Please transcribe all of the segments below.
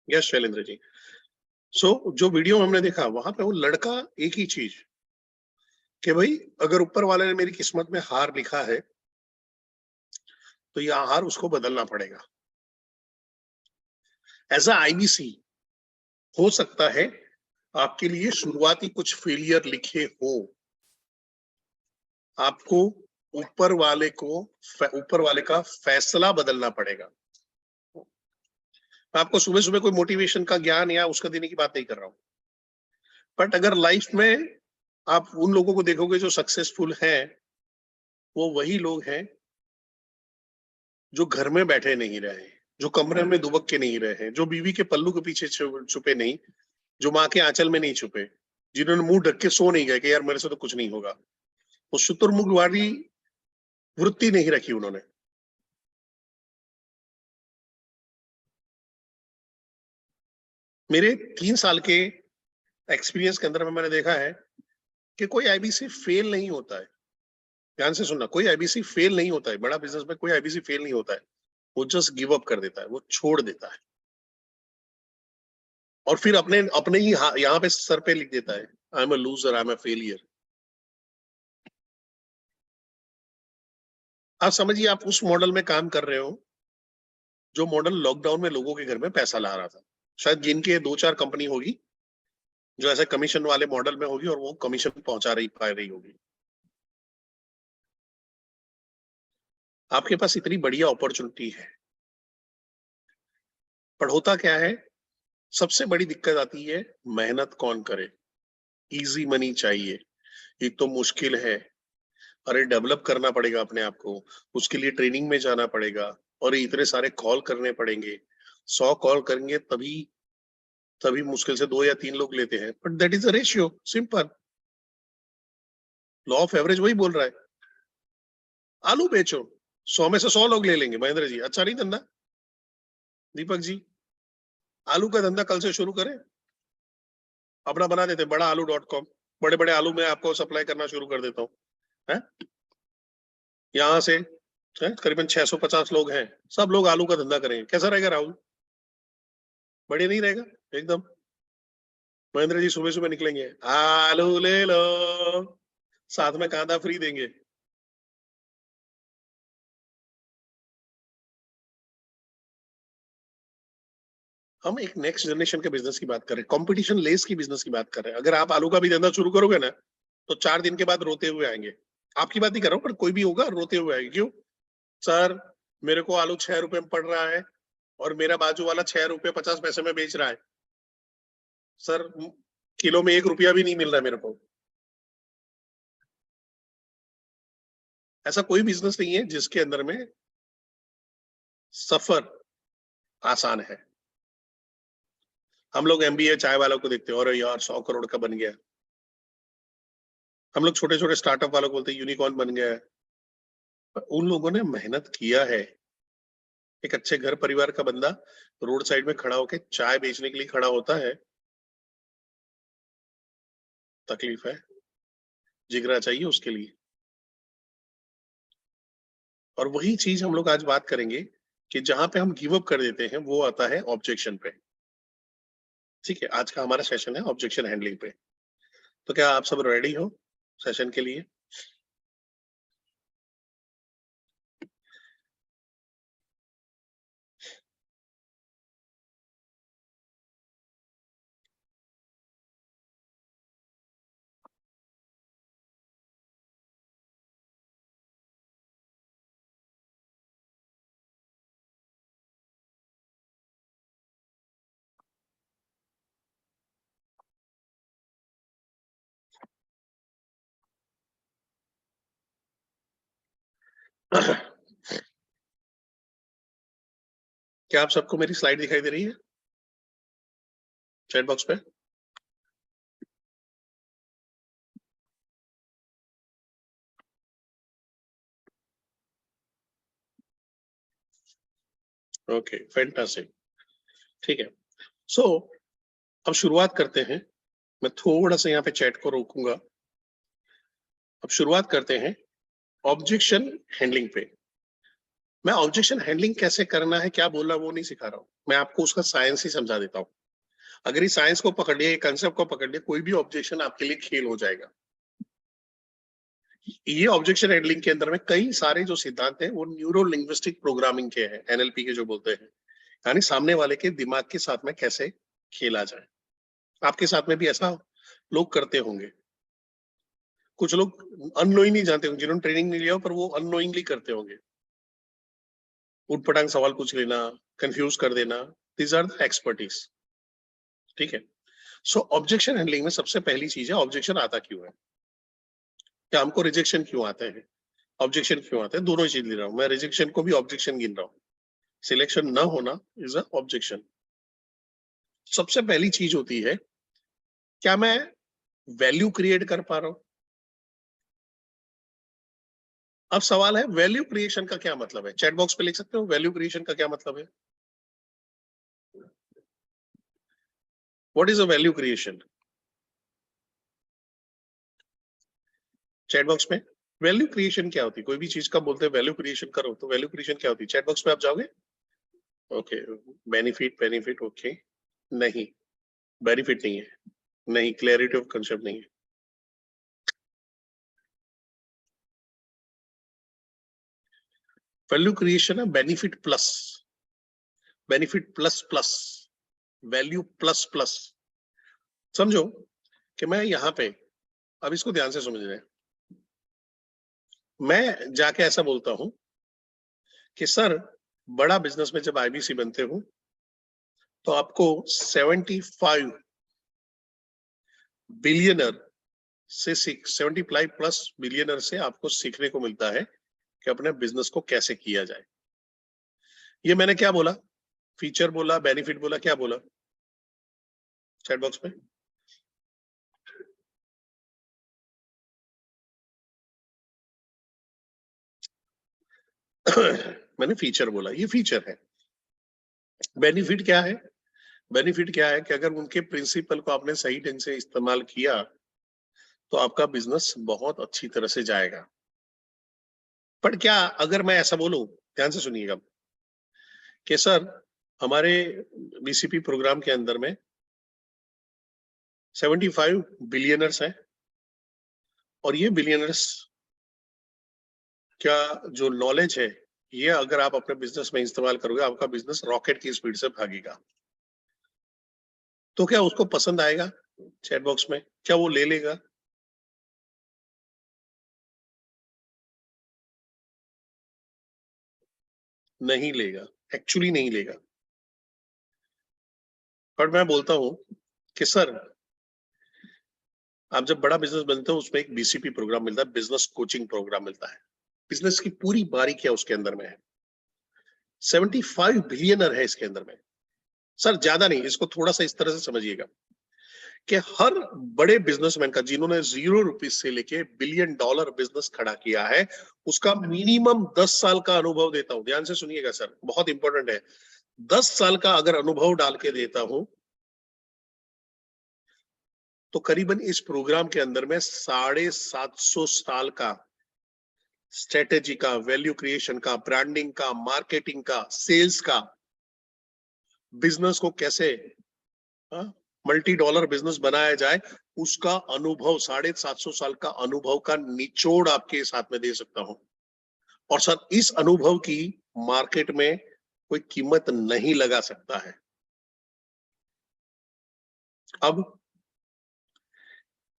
Yes Shailendra ji. जो video हमने देखा वहां पे वो लड़का एक ही चीज कि भाई अगर ऊपर वाले ने मेरी किस्मत में हार लिखा है तो ये हार उसको बदलना पड़ेगा। एज अ आईबीसी हो सकता है आपके लिए शुरुआती कुछ फेलियर लिखे हो, आपको ऊपर वाले का फैसला बदलना पड़ेगा। मैं आपको सुबह सुबह कोई मोटिवेशन का ज्ञान या उसका देने की बात नहीं कर रहा हूं, बट अगर लाइफ में आप उन लोगों को देखोगे जो सक्सेसफुल हैं, वो वही लोग हैं जो घर में बैठे नहीं रहे, जो कमरे में दुबक के नहीं रहे, जो बीवी के पल्लू के पीछे छुपे नहीं, जो माँ के आंचल में नहीं छुपे, जिन्होंने मुंह ढक के सो नहीं गए कि यार मेरे से तो कुछ नहीं होगा। वो शुतुरमुर्ग वाली वृत्ति नहीं रखी उन्होंने। मेरे 3 साल के एक्सपीरियंस के अंदर में मैंने देखा है कि कोई आईबीसी फेल नहीं होता है। ध्यान से सुनना, कोई आईबीसी फेल नहीं होता है। बड़ा बिजनेस में कोई आईबीसी फेल नहीं होता है। वो जस्ट गिव अप कर देता है, वो छोड़ देता है और फिर अपने अपने ही यहाँ पे सर पे लिख देता है, I am a loser, I am a failure. आप समझिए, आप उस मॉडल में काम कर रहे हो जो मॉडल लॉकडाउन में लोगों के घर में पैसा ला रहा था। शायद जिनके 2-4 कंपनी होगी जो ऐसे कमीशन वाले मॉडल में होगी और वो कमीशन पहुंचा पा रही होगी। आपके पास इतनी बढ़िया अपॉर्चुनिटी है, पर होता क्या है, सबसे बड़ी दिक्कत आती है मेहनत कौन करे। इजी मनी चाहिए, एक तो मुश्किल है। अरे डेवलप करना पड़ेगा अपने आप को, उसके लिए ट्रेनिंग में जाना पड़ेगा और इतने सारे कॉल करने पड़ेंगे। 100 कॉल करेंगे तभी तभी मुश्किल से 2 या 3 लोग लेते हैं, but that is a ratio, simple. Law of average वही बोल रहा है। आलू बेचो, 100 में से 100 लोग ले लेंगे। महेंद्र जी, अच्छा नहीं धंधा? दीपक जी, आलू का धंधा कल से शुरू करें, अपना बना देते बड़ा आलू.com। बड़े बड़े आलू में आपको सप्लाई करना शुरू कर देता हूँ। यहाँ से करीबन 650 लोग हैं, सब लोग आलू का धंधा करेंगे। कैसा रहेगा राहुल? बढ़िया नहीं रहेगा? एकदम। महेंद्र जी सुबह सुबह निकलेंगे, आलू ले लो, साथ में कांदा फ्री देंगे। हम एक नेक्स्ट जनरेशन के बिजनेस की बात कर रहे हैं, कंपटीशन लेस की बिजनेस की बात कर रहे हैं। अगर आप आलू का भी धंधा शुरू करोगे ना, तो 4 दिन के बाद रोते हुए आएंगे। आपकी बात नहीं कर रहा हूँ, पर कोई भी होगा रोते हुए आएंगे। क्यों? सर, मेरे को आलू 6 रुपए में पड़ रहा है और मेरा बाजू वाला 6 रुपए 50 पैसे में बेच रहा है। सर, किलो में 1 रुपया भी नहीं मिल रहा है मेरे को। ऐसा कोई बिजनेस नहीं है जिसके अंदर में सफर आसान है। हम लोग एमबीए चाय वालों को देखते हैं, और यार 100 करोड़ का बन गया। हम लोग छोटे छोटे स्टार्टअप वालों को बोलते हैं यूनिकॉर्न बन गया है। उन लोगों ने मेहनत किया है। एक अच्छे घर परिवार का बंदा रोड साइड में खड़ा होकर चाय बेचने के लिए खड़ा होता है, तकलीफ है, जिगरा चाहिए उसके लिए। और वही चीज हम लोग आज बात करेंगे कि जहां पे हम गिव अप कर देते हैं वो आता है ऑब्जेक्शन पे। ठीक है, आज का हमारा सेशन है ऑब्जेक्शन हैंडलिंग पे। तो क्या आप सब रेडी हो सेशन के लिए? क्या आप सबको मेरी स्लाइड दिखाई दे रही है चैट बॉक्स पे? Okay, fantastic. ठीक है। सो अब शुरुआत करते हैं। मैं थोड़ा सा यहाँ पे चैट को रोकूंगा। अब शुरुआत करते हैं ऑब्जेक्शन हैंडलिंग पे। मैं ऑब्जेक्शन हैंडलिंग कैसे करना है, क्या बोलना, वो नहीं सिखा रहा हूँ, मैं आपको उसका साइंस ही समझा देता हूँ। अगर इस साइंस को पकड़ लिया, कंसेप्ट को पकड़ लिया, कोई भी ऑब्जेक्शन आपके लिए खेल हो जाएगा। ये ऑब्जेक्शन हैंडलिंग के अंदर में कई सारे जो सिद्धांत हैं वो न्यूरो लिंग्विस्टिक प्रोग्रामिंग के हैं, एनएलपी के जो बोलते हैं, यानी सामने वाले के दिमाग के साथ में कैसे खेला जाए। आपके साथ में भी ऐसा लोग करते होंगे, कुछ लोग अननोइंगली जानते होंगे, जिन्होंने ट्रेनिंग नहीं लिया हो, पर वो अननोइंगली करते होंगे। उटपटांग सवाल पूछ लेना, कंफ्यूज कर देना, दीज आर द एक्सपर्टीज। ठीक है। सो ऑब्जेक्शन हैंडलिंग में सबसे पहली चीज है, ऑब्जेक्शन आता क्यों है, क्या हमको रिजेक्शन क्यों आते हैं, ऑब्जेक्शन क्यों आते हैं। दोनों चीज ले रहा हूं मैं, रिजेक्शन को भी ऑब्जेक्शन गिन रहा हूं। सिलेक्शन न होना इज अ ऑब्जेक्शन। सबसे पहली चीज होती है, क्या मैं वैल्यू क्रिएट कर पा रहा हूं। अब सवाल है वैल्यू क्रिएशन का क्या मतलब है, चैट बॉक्स पे लिख सकते हो वैल्यू क्रिएशन का क्या मतलब है। What is a value creation, chat box में। वैल्यू क्रिएशन क्या होती है, कोई भी चीज का बोलते हैं वैल्यू क्रिएशन करो, तो वैल्यू क्रिएशन क्या होती है, चैट बॉक्स पे आप जाओगे। ओके, बेनिफिट बेनिफिट ओके, नहीं बेनिफिट नहीं है, नहीं क्लैरिटी ऑफ कंसेप्ट नहीं है। वैल्यू क्रिएशन है benefit plus, benefit plus plus, value plus plus. समझो कि मैं यहां पे, अब इसको ध्यान से समझ रहे हैं, मैं जाके ऐसा बोलता हूं कि सर बड़ा बिजनेस में जब आईबीसी बनते हो तो आपको 75 बिलियनर से 75+ बिलियनर से आपको सीखने को मिलता है कि अपने बिजनेस को कैसे किया जाए। ये मैंने क्या बोला, फीचर बोला, बेनिफिट बोला, क्या बोला चैट बॉक्स में। मैंने फीचर बोला, ये फीचर है। बेनिफिट क्या है, बेनिफिट क्या है कि अगर उनके प्रिंसिपल को आपने सही ढंग से इस्तेमाल किया तो आपका बिजनेस बहुत अच्छी तरह से जाएगा। पर क्या अगर मैं ऐसा बोलूं, ध्यान से सुनिएगा, कि सर हमारे बीसीपी प्रोग्राम के अंदर में 75 बिलियनर्स हैं और ये बिलियनर्स क्या जो नॉलेज है, ये अगर आप अपने बिजनेस में इस्तेमाल करोगे आपका बिजनेस रॉकेट की स्पीड से भागेगा। तो क्या उसको पसंद आएगा चैट बॉक्स में, क्या वो ले लेगा। नहीं लेगा, एक्चुअली नहीं लेगा। पर मैं बोलता हूं कि सर आप जब बड़ा बिजनेस बनते हो उसमें एक बीसीपी प्रोग्राम मिलता है, बिजनेस कोचिंग प्रोग्राम मिलता है, बिजनेस की पूरी बारीकियां उसके अंदर में है। 75 बिलियनर है इसके अंदर में, सर ज्यादा नहीं, इसको थोड़ा सा इस तरह से समझिएगा कि हर बड़े बिजनेसमैन का जिन्होंने ₹0 से लेके $1 बिलियन बिजनेस खड़ा किया है, उसका मिनिमम 10 साल का अनुभव देता हूं। ध्यान से सुनिएगा सर, बहुत इंपॉर्टेंट है। 10 साल का अगर अनुभव डाल के देता हूं तो करीबन इस प्रोग्राम के अंदर में 750 साल का स्ट्रेटेजी का, वैल्यू क्रिएशन का, ब्रांडिंग का, मार्केटिंग का, सेल्स का, बिजनेस को कैसे $multi बिजनेस बनाया जाए, उसका अनुभव 750 साल का अनुभव का निचोड़ आपके साथ में दे सकता हूं। और सर इस अनुभव की मार्केट में कोई कीमत नहीं लगा सकता है। अब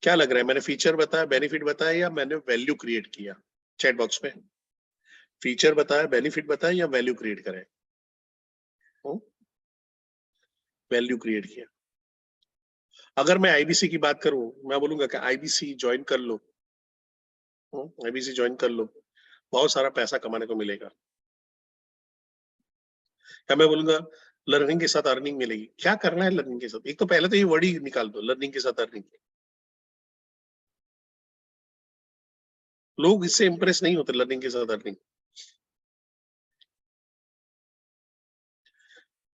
क्या लग रहा है, मैंने फीचर बताया, बेनिफिट बताया, या मैंने वैल्यू क्रिएट किया चैट बॉक्स में। फीचर बताया, बेनिफिट बताया, या वैल्यू क्रिएट करें, वैल्यू क्रिएट किया। अगर मैं आईबीसी की बात करूं, मैं बोलूंगा कि आईबीसी ज्वाइन कर लो, आईबीसी ज्वाइन कर लो, बहुत सारा पैसा कमाने को मिलेगा। या मैं बोलूंगा लर्निंग के साथ अर्निंग मिलेगी। क्या करना है लर्निंग के साथ, एक तो पहले तो ये वर्ड ही निकाल दो, लर्निंग के साथ अर्निंग। लोग इससे इंप्रेस नहीं होते, लर्निंग के साथ अर्निंग।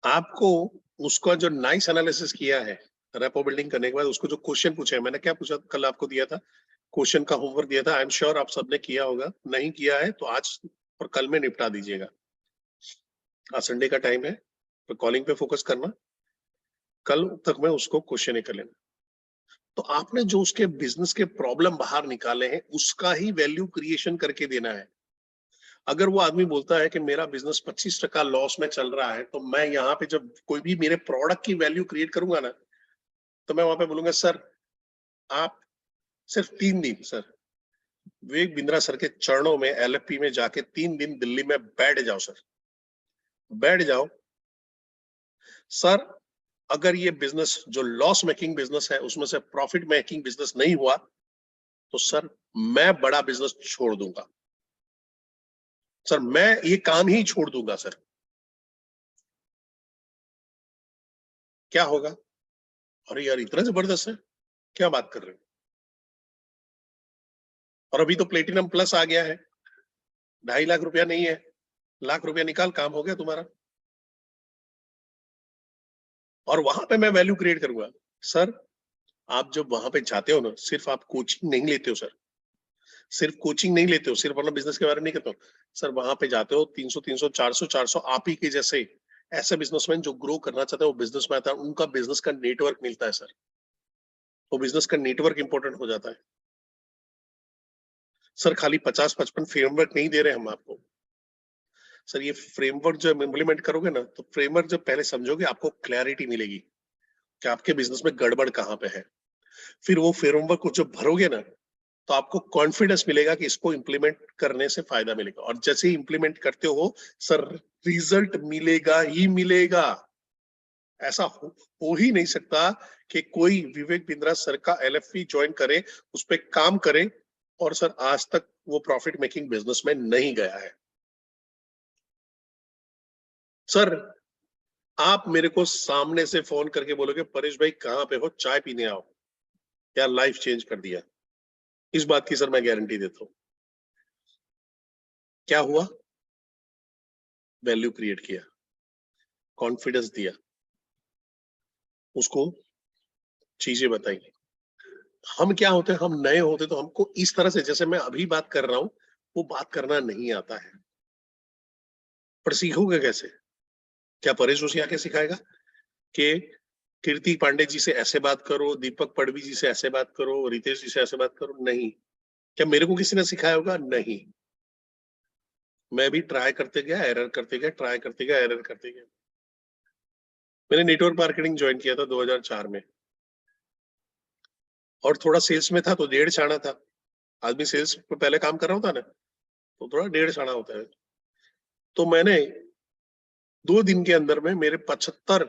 आपको उसका जो नाइस एनालिसिस किया है रेपो बिल्डिंग करने के बाद, उसको जो क्वेश्चन पूछे हैं, मैंने क्या पूछा कल आपको दिया था, क्वेश्चन का होमवर्क दिया था, आई एम श्योर आप सबने किया होगा, नहीं किया है तो आज और कल में निपटा दीजिएगा। आज संडे का टाइम है, तो कॉलिंग पे फोकस करना, कल तक में उसको क्वेश्चन कर लेना। तो आपने जो उसके बिजनेस के प्रॉब्लम बाहर निकाले हैं, उसका ही वैल्यू क्रिएशन करके देना है। अगर वो आदमी बोलता है कि मेरा बिजनेस 25% लॉस में चल रहा है, तो मैं यहाँ पे जब कोई भी मेरे प्रोडक्ट की वैल्यू क्रिएट करूंगा ना, तो मैं वहां पे बोलूंगा, सर आप सिर्फ 3 दिन सर विवेक बिंद्रा सर के चरणों में एलएफपी में जाके 3 दिन दिल्ली में बैठ जाओ सर, बैठ जाओ सर। अगर ये बिजनेस जो लॉस मेकिंग बिजनेस है उसमें से प्रॉफिट मेकिंग बिजनेस नहीं हुआ, तो सर मैं बड़ा बिजनेस छोड़ दूंगा सर, मैं ये काम ही छोड़ दूंगा सर। क्या होगा? अरे यार इतना जबरदस्त है, क्या बात कर रहे हो? और अभी तो प्लेटिनम प्लस आ गया है, 2.5 लाख रुपया नहीं है, लाख रुपया निकाल, काम हो गया तुम्हारा। और वहां पे मैं वैल्यू क्रिएट करूंगा। सर आप जब वहां पे जाते हो ना, सिर्फ आप कोचिंग नहीं लेते हो सर, सिर्फ कोचिंग नहीं लेते हो, सिर्फ अपना बिजनेस के बारे में नहीं कहते हो सर, वहां पे जाते हो 300 300 400 400 आप ही के जैसे ऐसे बिजनेसमैन जो ग्रो करना चाहते हैं, वो बिजनेस में आता है, उनका बिजनेस का नेटवर्क मिलता है सर, वो बिजनेस का नेटवर्क इंपॉर्टेंट हो जाता है सर। खाली 50-55 फ्रेमवर्क नहीं दे रहे हम आपको सर, ये फ्रेमवर्क जब इम्प्लीमेंट करोगे ना, तो फ्रेमवर्क जब पहले समझोगे, आपको क्लैरिटी मिलेगी कि आपके बिजनेस में गड़बड़ कहाँ पे है। फिर वो फ्रेमवर्क को जब भरोगे ना, तो आपको कॉन्फिडेंस मिलेगा कि इसको इंप्लीमेंट करने से फायदा मिलेगा, और जैसे ही इंप्लीमेंट करते हो सर, रिजल्ट मिलेगा ही मिलेगा। ऐसा हो ही नहीं सकता कि कोई विवेक बिंद्रा सर का एलएफपी ज्वाइन करे, उस पर काम करे, और सर आज तक वो प्रॉफिट मेकिंग बिजनेस में नहीं गया है। सर आप मेरे को सामने से फोन करके बोलोगे, परेश भाई कहाँ पे हो, चाय पीने आओ, यार लाइफ चेंज कर दिया, इस बात की सर मैं गारंटी देता हूं। क्या हुआ? वैल्यू क्रिएट किया, कॉन्फिडेंस दिया, उसको चीजें बताई। हम क्या होते हैं, हम नए होते तो हमको इस तरह से, जैसे मैं अभी बात कर रहा हूं, वो बात करना नहीं आता है। पर सीखोगे कैसे? क्या परेश जोशी आके सिखाएगा कि कीर्ति पांडे जी से ऐसे बात करो, दीपक पड़वी जी से ऐसे बात करो, रितेश जी से ऐसे बात करो? नहीं। क्या मेरे को किसी ने सिखाया होगा? नहीं। मैं भी ट्राई करते गया, एरर करते गया, ट्राई करते गया, एरर करते गया। मैंने नेटवर्क मार्केटिंग ज्वाइन किया था 2004 में, और थोड़ा सेल्स में था तो डेढ़ छाना था। आदमी सेल्स पे पहले काम कर रहा होता ना, तो थोड़ा डेढ़ छाना होता है। तो मैंने 2 दिन के अंदर में मेरे 75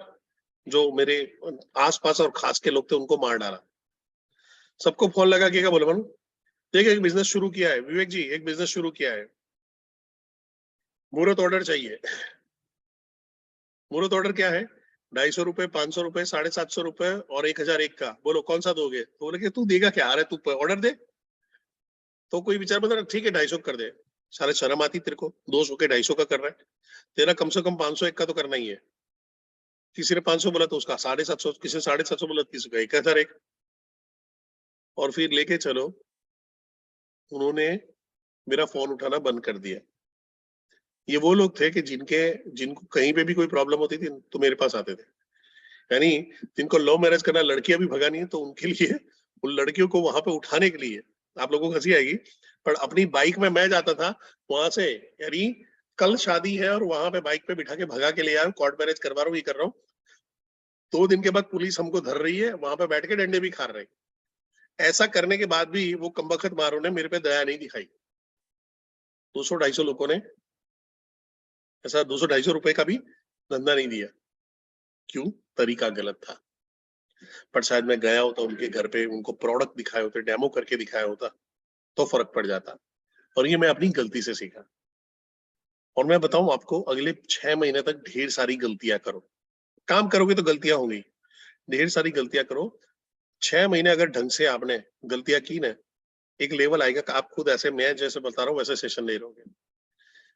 जो मेरे आसपास और खास के लोग थे, उनको मार डाला। सबको फोन लगा के क्या बोले, मालूम? देखिए एक बिजनेस शुरू किया है विवेक जी, एक बिजनेस शुरू किया है, मुहूर्त ऑर्डर चाहिए। मुहूर्त ऑर्डर क्या है? 250 रुपए, 500 रुपए, 750 रुपए और 1001 का, बोलो कौन सा दोगे? तो बोले कि तू देगा क्या, आ रहा है तू ऑर्डर दे। तो कोई विचार बता, ठीक है 250 कर दे। सारे शर्म आती तेरे को, 200 के 250 का कर रहा है, तेरा कम से कम 501 का तो करना ही है। किसी ने 500 बोला तो उसका 750, किसी ने 750 बोला, किसी का 1001। और फिर लेके चलो, उन्होंने मेरा फोन उठाना बंद कर दिया। ये वो लोग थे कि जिनको कहीं पे भी कोई प्रॉब्लम होती थी तो मेरे पास आते थे। यानी जिनको लव मैरिज करना, लड़कियां भी भगा नहीं है, तो उनके लिए, उन लड़कियों को वहां पे उठाने के लिए, आप लोगों को हंसी आएगी, पर अपनी बाइक में मैं जाता था वहां से, यानी कल शादी है और वहां पे बाइक पे बिठा के भगा के ले आया, कोर्ट मैरिज करवा रहा हूँ, ये कर रहा हूँ। 2 दिन के बाद पुलिस हमको धर रही है, वहां पे बैठ के डंडे भी खा रहे हैं। ऐसा करने के बाद भी वो कमबख्त मारों ने मेरे पे दया नहीं दिखाई। 200-250 लोगों ने ऐसा 200-250 रुपए का भी धंधा नहीं दिया। क्यों? तरीका गलत था। पर शायद मैं गया होता उनके घर पे, उनको प्रोडक्ट दिखाए होते, डेमो करके दिखाया होता, तो फर्क पड़ जाता। और ये मैं अपनी गलती से सीखा। और मैं बताऊं आपको, अगले 6 महीने तक ढेर सारी गलतियां करो, काम करोगे तो गलतियां होंगी, ढेर सारी गलतियां करो। 6 महीने अगर ढंग से आपने गलतियां की ना, एक लेवल आएगा कि आप खुद ऐसे, मैं जैसे बता रहा हूँ वैसे सेशन ले रहोगे।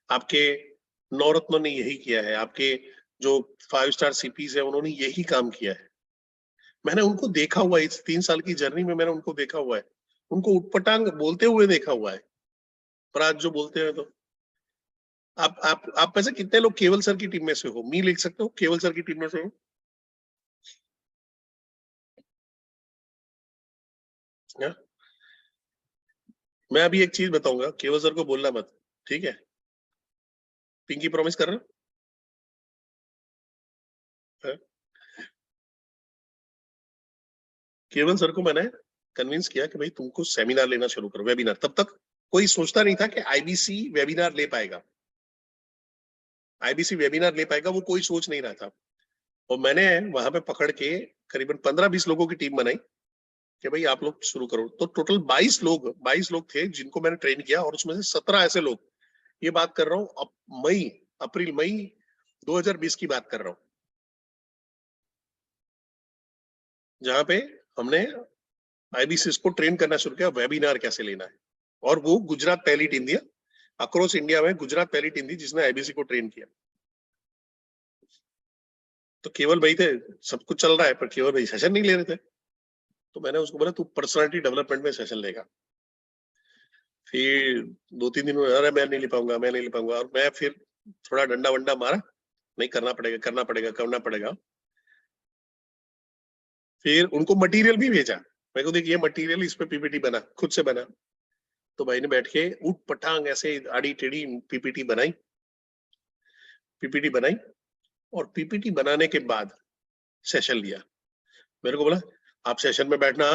आपके नवरत्नों ने यही किया है, आपके जो 5 स्टार सीपीज है उन्होंने यही काम किया है। मैंने उनको देखा हुआ है, इस 3 साल की जर्नी में मैंने उनको देखा हुआ है, उनको उटपटांग बोलते हुए देखा हुआ है। पर आज जो बोलते हैं तो आप में से कितने लोग केवल सर की टीम में से हो? मी लिख सकते हो, केवल सर की टीम में से हो? या? मैं अभी एक चीज बताऊंगा, केवल सर को बोलना मत, ठीक है? पिंकी प्रॉमिस कर रहे हो? हाँ? केवल सर को मैंने कन्विंस किया कि भाई तुमको सेमिनार लेना शुरू करो, वेबिनार। तब तक कोई सोचता नहीं था कि आईबीसी वेबिनार ले पाएगा, आईबीसी वेबिनार ले पाएगा, वो कोई सोच नहीं रहा था। और मैंने वहां पे पकड़ के करीबन 15-20 लोगों की टीम बनाई कि भाई आप लोग शुरू करो। तो टोटल 22 लोग थे जिनको मैंने ट्रेन किया, और उसमें से 17 ऐसे लोग, ये बात कर रहा हूँ अब अप्रैल मई 2020 की बात कर रहा हूँ, जहां पे हमने आईबीसीएस को ट्रेन करना शुरू किया वेबिनार कैसे लेना है। और वो गुजरात पहली टीम थी, अक्रॉस इंडिया में गुजरात पहली टीम थी जिसने आईबीसी को ट्रेन किया। तो केवल भाई थे, सब कुछ चल रहा है, पर केवल भाई सेशन नहीं ले रहे थे। तो मैंने उसको बोला तू पर्सनालिटी डेवलपमेंट में सेशन लेगा। फिर 2-3 दिन में, अरे मैं नहीं ले पाऊंगा, मैं नहीं ले पाऊंगा। और मैं फिर थोड़ा डंडा वंडा मारा, नहीं करना पड़ेगा, करना पड़ेगा, करना पड़ेगा। फिर उनको मटेरियल भी भेजा, मैं को देख ये मटेरियल, इस पे पीपीटी बना, खुद से बना। तो भाई ने बैठ के उठ पटांग ऐसे आड़ी टेढ़ी पीपीटी बनाई, पीपीटी बनाई। और पीपीटी बनाने के बाद सेशन लिया। मेरे को बोला आप सेशन में बैठना,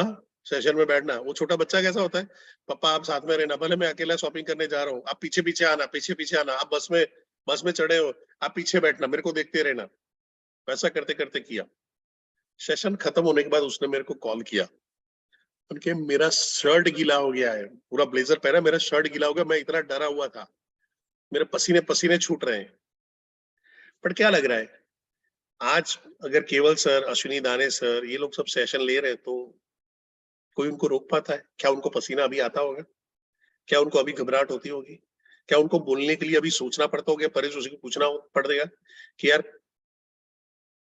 सेशन में बैठना। वो छोटा बच्चा कैसा होता है, पापा आप साथ में रहना, भले मैं अकेला शॉपिंग करने जा रहा हूँ, आप पीछे पीछे आना, पीछे पीछे आना। आप बस में चढ़े हो, आप पीछे बैठना, मेरे को देखते रहना। वैसा करते करते किया। सेशन खत्म होने के बाद उसने मेरे को कॉल किया, उनके मेरा शर्ट गीला हो गया है, पूरा ब्लेजर पहना, मेरा शर्ट गीला हो गया, मैं इतना डरा हुआ था, मेरे पसीने पसीने छूट रहे हैं। पर क्या लग रहा है, आज अगर केवल सर, अश्विनी दाने सर, ये लोग सब सेशन ले रहे हैं, तो कोई उनको रोक पाता है क्या? उनको पसीना अभी आता होगा क्या? उनको अभी घबराहट होती होगी क्या? उनको बोलने के लिए अभी सोचना पड़ता होगा? परेश उसी को पूछना पड़ेगा कि यार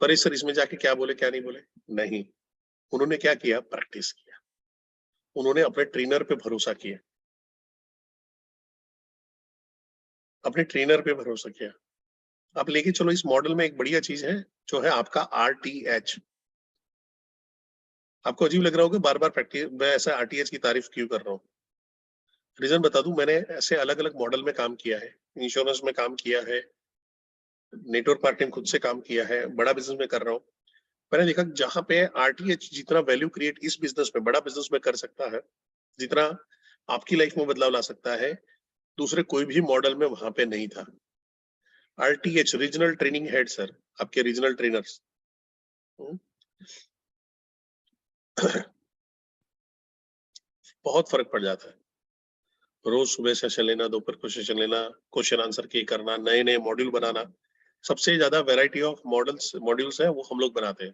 परेश सर इसमें जाके क्या बोले, क्या नहीं बोले? नहीं, उन्होंने क्या किया, प्रैक्टिस किया, उन्होंने अपने ट्रेनर पे भरोसा किया, अपने ट्रेनर पे भरोसा किया। आप लेके चलो, इस मॉडल में एक बढ़िया चीज है जो है आपका आरटीएच। आपको अजीब लग रहा होगा बार बार प्रैक्टिस, मैं ऐसा आरटीएच की तारीफ क्यों कर रहा हूँ? रीजन बता दूं, मैंने ऐसे अलग अलग मॉडल में काम किया है, इंश्योरेंस में काम किया है, नेटवर्क मार्केटिंग खुद से काम किया है, बड़ा बिजनेस में कर रहा हूँ। मैंने देखा जहां पे आरटीएच जितना वैल्यू क्रिएट इस बिजनेस में, बड़ा बिजनेस में कर सकता है, जितना आपकी लाइफ में बदलाव ला सकता है, दूसरे कोई भी मॉडल में वहां पे नहीं था। RTH regional training head sir, आपके रीजनल ट्रेनर्स, बहुत फर्क पड़ जाता है। रोज सुबह सेशन लेना, दोपहर को सेशन लेना, क्वेश्चन आंसर के करना, नए नए मॉड्यूल बनाना। सबसे ज्यादा वैरायटी ऑफ मॉड्यूल्स है वो हम लोग बनाते हैं।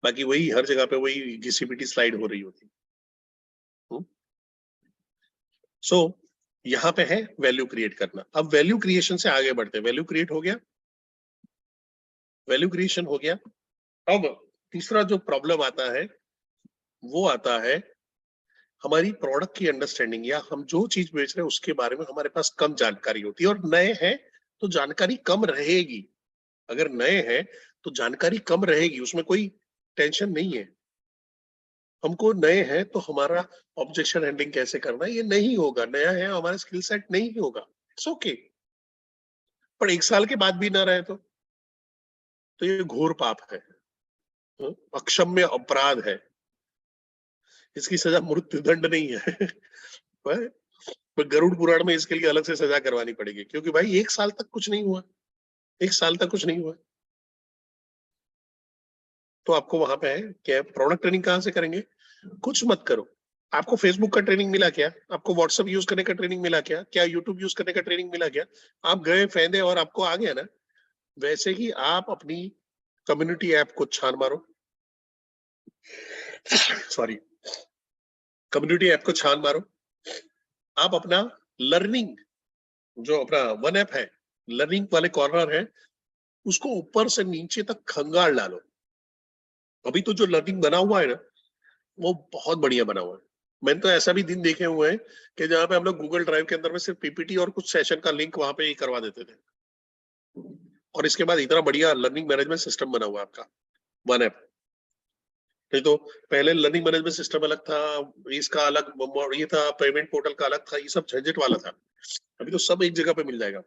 बाकी वही हर जगह पे वही जीसीपीटी स्लाइड हो रही होती। सो यहाँ पे है वैल्यू क्रिएट करना। अब वैल्यू क्रिएशन से आगे बढ़ते हैं। वैल्यू क्रिएट हो गया, वैल्यू क्रिएशन हो गया। अब तीसरा जो प्रॉब्लम आता है वो आता है हमारी प्रोडक्ट की अंडरस्टैंडिंग, या हम जो चीज बेच रहे हैं उसके बारे में हमारे पास कम जानकारी होती है। और नए हैं तो जानकारी कम रहेगी, अगर नए हैं तो जानकारी कम रहेगी, उसमें कोई टेंशन नहीं है। हमको नए हैं तो हमारा ऑब्जेक्शन हैंडलिंग कैसे करना है ये नहीं होगा, नया है हमारा स्किल सेट नहीं होगा, इट्स ओके। पर 1 साल के बाद भी ना रहे तो ये घोर पाप है, अक्षम्य अपराध है, इसकी सजा मृत्युदंड नहीं है। पर गरुड़ पुराण में इसके लिए अलग से सजा करवानी पड़ेगी, क्योंकि भाई 1 साल तक कुछ नहीं हुआ, 1 साल तक कुछ नहीं हुआ। तो आपको वहां पे है क्या, प्रोडक्ट ट्रेनिंग कहां से करेंगे? कुछ मत करो। आपको फेसबुक का ट्रेनिंग मिला क्या? आपको व्हाट्सएप यूज करने का ट्रेनिंग मिला क्या? क्या यूट्यूब यूज करने का ट्रेनिंग मिला क्या? आप गए फेंदे और आपको आ गया ना। वैसे ही आप अपनी कम्युनिटी ऐप को छान मारो, सॉरी, कम्युनिटी ऐप को छान मारो। आप अपना लर्निंग, जो अपना वन ऐप है, लर्निंग वाले कॉर्नर है, उसको ऊपर से नीचे तक खंगाल डालो। अभी तो जो लर्निंग बना हुआ है ना, वो बहुत बढ़िया बना हुआ है। मैंने तो ऐसा भी दिन देखे हुए हैं कि जहाँ पे हम लोग गूगल ड्राइव के अंदर में सिर्फ पीपीटी और कुछ सेशन का लिंक वहां पे ही करवा देते थे, और इसके बाद इतना बढ़िया लर्निंग मैनेजमेंट सिस्टम बना हुआ है आपका वन ऐप। नहीं तो पहले लर्निंग मैनेजमेंट सिस्टम अलग था, इसका अलग ये था, पेमेंट पोर्टल का अलग था, ये सब झंझट वाला था। अभी तो सब एक जगह पे मिल जाएगा।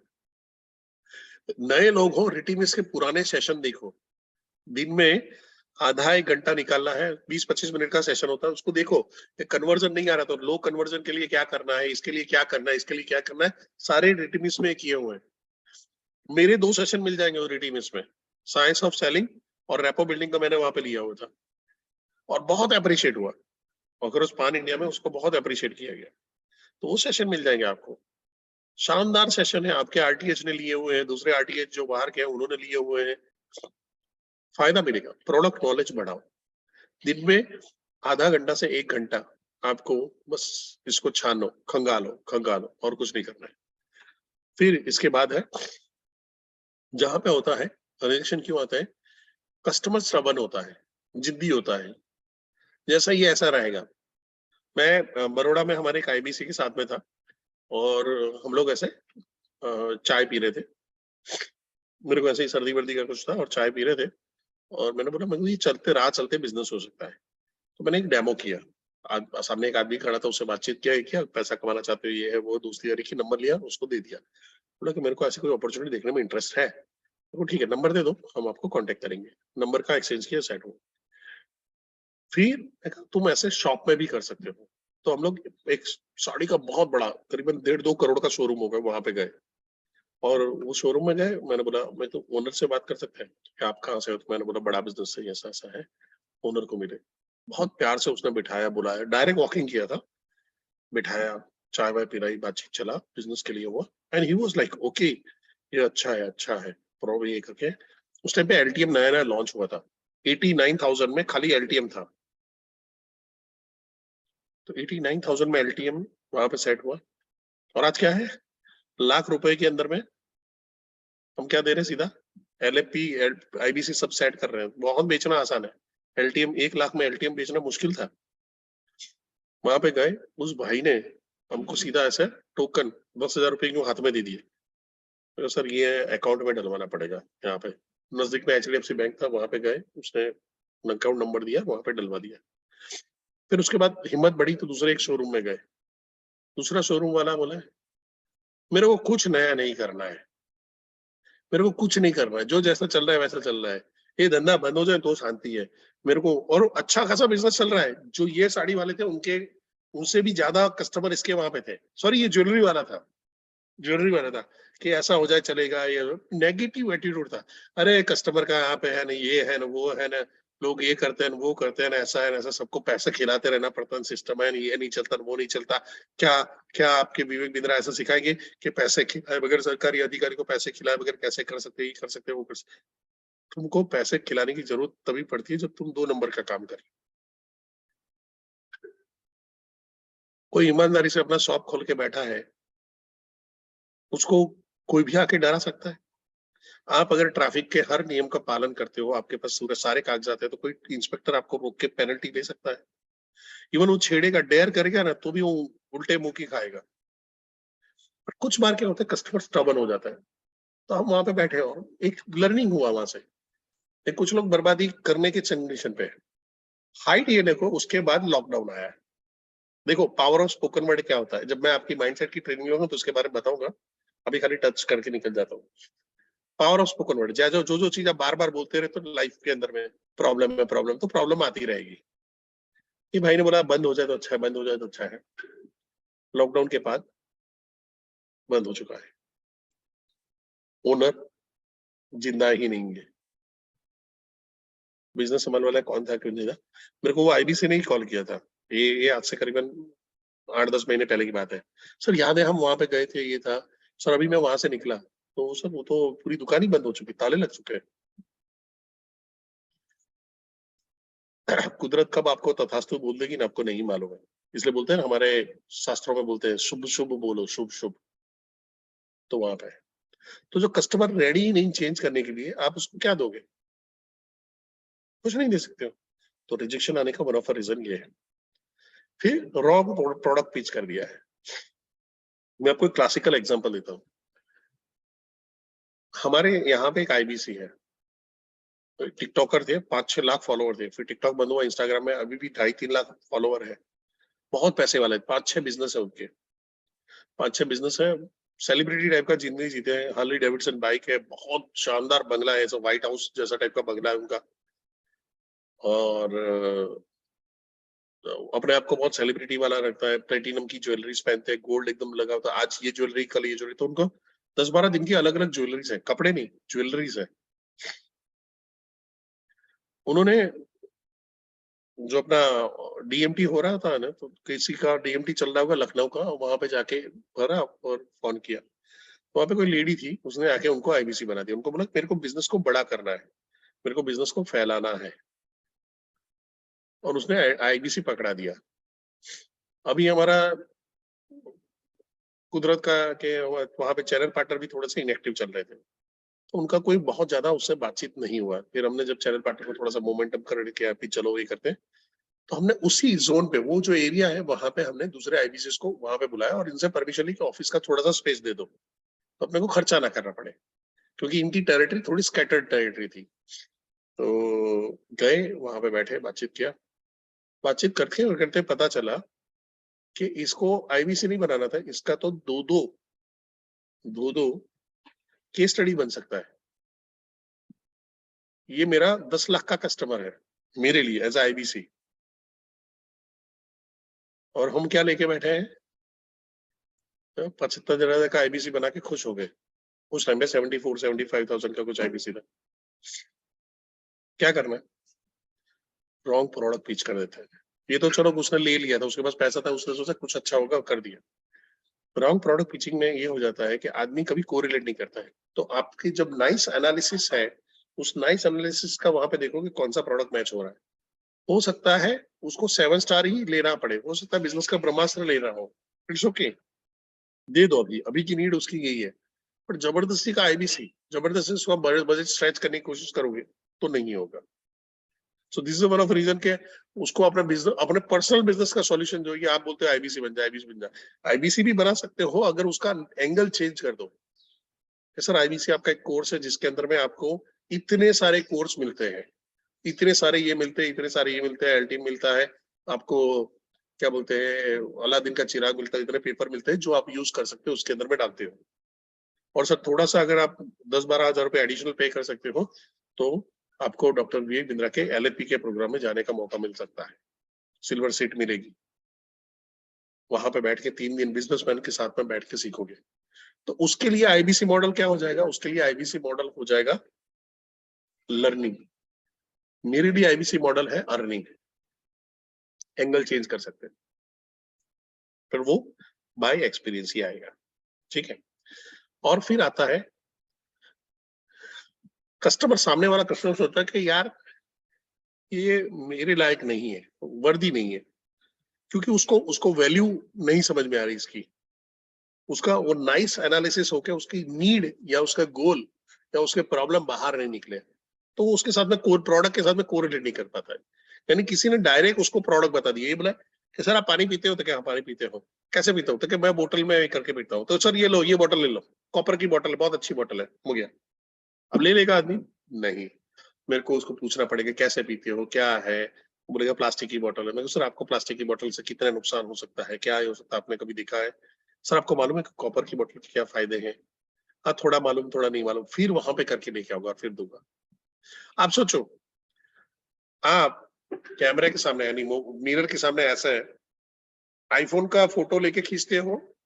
नए लोग हो, रिटिमिस के पुराने सेशन देखो, दिन में आधा एक घंटा निकालना है, 20-25 मिनट का सेशन होता है, उसको देखो। कन्वर्जन नहीं आ रहा तो लो कन्वर्जन के लिए क्या करना है, इसके लिए क्या करना है, इसके लिए क्या करना है, सारे रिटिमिस में किए हुए हैं। मेरे 2 सेशन मिल जाएंगे रिटिमिस में, साइंस ऑफ सेलिंग और रेपो बिल्डिंग का मैंने वहां पे लिया हुआ था, और बहुत अप्रिशिएट हुआ। अगर उस पान इंडिया में उसको बहुत अप्रिशिएट किया गया, तो वो सेशन मिल जाएंगे आपको। शानदार सेशन है, आपके आरटीएच ने लिए हुए हैं, दूसरे आरटीएच जो बाहर के हैं उन्होंने लिए हुए हैं, फायदा मिलेगा। प्रोडक्ट नॉलेज बढ़ाओ, दिन में आधा घंटा से 1 घंटा आपको बस इसको छानो, खंगालो और कुछ नहीं करना है। फिर इसके बाद है, जहां पे होता है रिएक्शन क्यों आता है, कस्टमर स्टबर्न होता है, जिद्दी होता है, जैसा ये ऐसा रहेगा। मैं बड़ौदा में हमारे एक आईबीसी के साथ में था, और हम लोग ऐसे चाय पी रहे थे, मेरे को ऐसे ही सर्दी वर्दी का कुछ था और चाय पी रहे थे, और मैंने बोला ये चलते राह चलते बिजनेस हो सकता है। तो मैंने एक डेमो किया, सामने एक आदमी खड़ा था, उससे बातचीत किया पैसा कमाना चाहते हो, ये है वो, दूसरी यारी की नंबर लिया, उसको दे दिया, बोला कि मेरे को ऐसी कोई अपॉर्चुनिटी देखने में इंटरेस्ट है, तो ठीक है नंबर दे दो, हम आपको कांटेक्ट करेंगे। नंबर का एक्सचेंज किया, सेट हो। फिर तुम ऐसे शॉप में भी कर सकते हो। तो हम लोग एक साड़ी का बहुत बड़ा करीबन 1.5-2 करोड़ का शोरूम होगा, वहां पे गए, और वो शोरूम में गए, मैंने बोला मैं तो ओनर से बात कर सकते हैं कि आप कहाँ से हो, तो मैंने बोला बड़ा बिजनेस है, ऐसा ऐसा है। ओनर को मिले, बहुत प्यार से उसने बिठाया, बुलाया, डायरेक्ट वॉकिंग किया था, बिठाया, चाय वाय पिलाई, बातचीत चला, बिजनेस के लिए हुआ। And he was like okay, ये अच्छा है प्रॉब्लम ये करके। उस टाइम पे एलटीएम नया नया लॉन्च हुआ था, 89,000 में खाली एलटीएम था, तो 89,000 में एलटीएम वहां पे सेट हुआ। और आज क्या है, लाख रुपए के अंदर में हम क्या दे रहे हैं, सीधा एलएफपी आईबीसी सब सेट कर रहे हैं। बहुत बेचना आसान है, एलटीएम 1 लाख में एलटीएम बेचना मुश्किल था। वहां पे गए, उस भाई ने हमको सीधा ऐसे टोकन 10,000 रुपए क्यों हाथ में दे दिए, तो सर ये अकाउंट में डलवाना पड़ेगा, यहाँ पे नजदीक में एचडीएफसी बैंक था, वहां पे गए, उसने अकाउंट नंबर दिया, वहां पे डलवा दिया। फिर उसके बाद हिम्मत बढ़ी तो दूसरे एक शोरूम में गए, दूसरा शोरूम वाला बोला मेरे को कुछ नया नहीं करना है, मेरे को कुछ नहीं करना है, जो जैसा चल रहा है वैसा चल रहा है, ये धंधा बंद हो जाए तो शांति है मेरे को। और अच्छा खासा बिजनेस चल रहा है, जो ये साड़ी वाले थे उनके उनसे भी ज्यादा कस्टमर इसके वहां पे थे। सॉरी, ये ज्वेलरी वाला था, ज्वेलरी वाला था, कि ऐसा हो जाए चलेगा, ये नेगेटिव एटीट्यूड था। अरे कस्टमर का यहाँ पे है ना, ये है ना, वो है ना, लोग ये करते हैं वो करते हैं ना, ऐसा है ना, ऐसा, सबको पैसे खिलाते रहना पड़ता है, सिस्टम है, ये नहीं चलता वो नहीं चलता। क्या क्या आपके विवेक बिंद्रा ऐसा सिखाएंगे कि पैसे खिलाए बगैर, सरकारी अधिकारी को पैसे खिलाए बगैर कैसे कर सकते, ये कर सकते वो कर सकते। तुमको पैसे खिलाने की जरूरत तभी पड़ती है जब तुम 2 नंबर का काम करें। कोई ईमानदारी से अपना शॉप खोल के बैठा है, उसको कोई भी आके डरा सकता है। आप अगर ट्रैफिक के हर नियम का पालन करते हो, आपके पास पूरे सारे कागजात है, तो कोई इंस्पेक्टर आपको रोक के पेनल्टी दे सकता है। इवन वो छेड़ेगा, डेयर करेगा ना, तो भी वो उल्टे मुंह की खाएगा। पर कुछ बार क्या होता है, कस्टमर स्टबर्न हो जाता है, तो हम वहां पे बैठे हो, एक लर्निंग हुआ वहां से। एक कुछ लोग बर्बादी करने के कंडीशन पे है। हाइट ये देखो, उसके बाद लॉकडाउन आया है। देखो पावर ऑफ स्पोकन वर्ड क्या होता है, जब मैं आपकी माइंडसेट की ट्रेनिंग लूंगा तो उसके बारे में बताऊंगा, अभी खाली टच करके निकल जाता हूँ। पावर ऑफ स्पोकन वर्ड, जो चीज आप बार बार बोलते रहे तो लाइफ के अंदर में प्रॉब्लम तो प्रॉब्लम आती रहेगी। ये भाई ने बोला बंद हो जाए तो अच्छा है, बंद हो जाए तो अच्छा है। लॉकडाउन के बाद बंद हो चुका है, ओनर जिंदा ही नहीं है। बिजनेस संभालने वाला कौन था, क्यों नहीं था, मेरे को वो आईबीसी ने ही कॉल किया था। ये आज से करीबन 8-10 महीने पहले की बात है। सर याद है हम वहां पे गए थे, ये था सर, अभी मैं वहां से निकला तो सर वो तो पूरी दुकान ही बंद हो चुकी, ताले लग चुके हैं। कुदरत कब आपको तथास्तु बोल देगी ना, आपको नहीं मालूम है। इसलिए बोलते हैं ना, हमारे शास्त्रों में बोलते हैं शुभ शुभ बोलो, शुभ शुभ। तो वहां पे तो जो कस्टमर रेडी ही नहीं चेंज करने के लिए, आप उसको क्या दोगे, कुछ नहीं दे सकते हो। तो रिजेक्शन आने का वन ऑफ रीजन ये है। फिर रॉन्ग प्रोडक्ट पिच कर दिया है। मैं आपको एक क्लासिकल एग्जांपल देता हूँ। हमारे यहाँ पे एक आईबीसी है, टिकटॉकर थे, 5-6 लाख फॉलोवर थे, फिर टिकटॉक बंद हुआ, इंस्टाग्राम में अभी भी 2.5-3 लाख फॉलोवर है, बहुत पैसे वाले, 5-6 बिजनेस है उनके, 5-6 बिजनेस है, सेलिब्रिटी टाइप का जिंदगी जीते हैं, हार्ली डेविडसन बाइक है, बहुत शानदार बंगला है, ऐसा व्हाइट हाउस जैसा टाइप का बंगला है उनका, और अपने आप को बहुत सेलिब्रिटी वाला रखता है, प्लेटिनम की ज्वेलरीज पहनते हैं, गोल्ड एकदम लगा होता है, आज ये ज्वेलरी कल ये ज्वेलरी, तो उनको 10-12 दिन की अलग अलग ज्वेलरीज है, कपड़े नहीं ज्वेलरीज है। उन्होंने जो अपना डीएमटी हो रहा था ना, तो किसी का डीएमटी चल रहा होगा लखनऊ का, वहां पे जाके भरा और फोन किया, तो वहां पे कोई लेडी थी, उसने आके उनको आईबीसी बना दिया, उनको बोला मेरे को बिजनेस को बड़ा करना है, मेरे को बिजनेस को फैलाना है, और उसने आईबीसी पकड़ा दिया। अभी हमारा कुदरत का के वहां पे चैनल पार्टनर भी थोड़े से इनएक्टिव चल रहे थे, तो उनका कोई बहुत ज्यादा उससे बातचीत नहीं हुआ। फिर हमने जब चैनल पार्टनर को थोड़ा सा मोमेंटम क्रिएट किया, फिर चलो ये करते हैं, तो हमने उसी जोन पे, वो जो एरिया है वहां पे हमने दूसरे आईबीसीएस को वहां पे बुलाया और इनसे परमिशन ली कि ऑफिस का थोड़ा सा स्पेस दे दो, तो अपने को खर्चा ना करना पड़े, क्योंकि इनकी टेरिटरी थोड़ी स्कैटर्ड टेरिटरी थी। तो गए वहां पे, बैठे, बातचीत किया, बातचीत करते और करते पता चला कि इसको आईबीसी नहीं बनाना था, इसका तो दो केस स्टडी बन सकता है। ये मेरा 10 लाख का कस्टमर है मेरे लिए एज आईबीसी, और हम क्या लेके बैठे हैं, 75,000 का आईबीसी बना के खुश हो गए। उस टाइम पे 74-75,000 का कुछ आईबीसी था। क्या करना है, रॉन्ग प्रोडक्ट पिच कर देते हैं। ये तो चलो उसने ले लिया था, उसके पास पैसा था, उसने सोचा कुछ अच्छा होगा, कर दिया। रॉन्ग प्रोडक्ट पिचिंग में ये हो जाता है कि आदमी कभी कोरिलेट नहीं करता है, तो आपकी जब नाइस एनालिसिस है, उस नाइस एनालिसिस का वहां पे देखो कि कौन सा प्रोडक्ट मैच हो रहा है। हो सकता है उसको 7 स्टार ही लेना पड़े, हो सकता है बिजनेस का ब्रह्मास्त्र लेना हो, इट्स ओके, दे दो, अभी अभी की नीड उसकी यही है। पर जबरदस्ती का आईबीसी, जबरदस्ती उसका बजट स्ट्रेच करने की कोशिश करोगे तो नहीं होगा। So this is one of reason के उसको अपना बिजनेस, अपने पर्सनल बिजनेस का सॉल्यूशन जो है, आप बोलते हो आईबीसी बन जाए, आईबीसी बन जाए, आईबीसी भी बना सकते हो अगर उसका एंगल चेंज कर दो। सर आईबीसी आपका एक कोर्स है जिसके अंदर में आपको इतने सारे कोर्स मिलते हैं, इतने सारे ये मिलते हैं, इतने सारे ये मिलते हैं, एल्टीम मिलता है आपको, क्या बोलते हैं, अलादीन का चिराग मिलता है, इतने पेपर मिलते हैं जो आप यूज कर सकते हो, उसके अंदर में डालते हो। और सर थोड़ा सा अगर आप 10-12 हजार रुपए एडिशनल पे कर सकते हो, तो आपको डॉक्टर विवेक बिंद्रा के एलएलपी के प्रोग्राम में जाने का मौका मिल सकता है, सिल्वर सीट मिलेगी। वहां पे बैठ के 3 दिन बिजनेसमैन के साथ में बैठ के सीखोगे। तो उसके लिए आईबीसी मॉडल क्या हो जाएगा, उसके लिए आईबीसी मॉडल हो जाएगा लर्निंग। मेरे लिए आईबीसी मॉडल है अर्निंग, एंगल चेंज कर सकते हैं, फिर वो बाय एक्सपीरियंस ही आएगा। ठीक है, और फिर आता है कस्टमर, सामने वाला कस्टमर सोचता है कि यार ये मेरे लायक नहीं है, वर्दी नहीं है, क्योंकि उसको उसको वैल्यू नहीं समझ में आ रही इसकी, उसका वो नाइस एनालिसिस होके उसकी नीड या उसका गोल या उसके प्रॉब्लम बाहर नहीं निकले, तो वो उसके साथ में प्रोडक्ट के साथ में कोरिलेट नहीं कर पाता है। यानी किसी ने डायरेक्ट उसको प्रोडक्ट बता दिया, ये बोला कि सर आप पानी पीते हो, तो क्या पानी पीते हो, कैसे पीते हो, तो क्या मैं बोतल में करके पीता हूँ, तो सर ये लो, ये बोतल ले लो, कॉपर की बोतल है, बहुत अच्छी बोतल है, हो गया। अब ले लेगा आदमी, नहीं, मेरे को उसको पूछना पड़ेगा कैसे पीते हो, क्या है, बोलेगा प्लास्टिक की बोतल है। मैं सर आपको प्लास्टिक की बोतल से कितना नुकसान हो सकता है, क्या हो सकता है, आपने कभी देखा है, सर आपको मालूम है कॉपर की बोतल के क्या फायदे हैं, हाँ थोड़ा मालूम थोड़ा नहीं मालूम, फिर वहां पे करके लेके आऊंगा, फिर दूंगा। आप सोचो, आप कैमरे के सामने यानी मिरर के सामने ऐसा है, आईफोन का फोटो लेके खींचते हो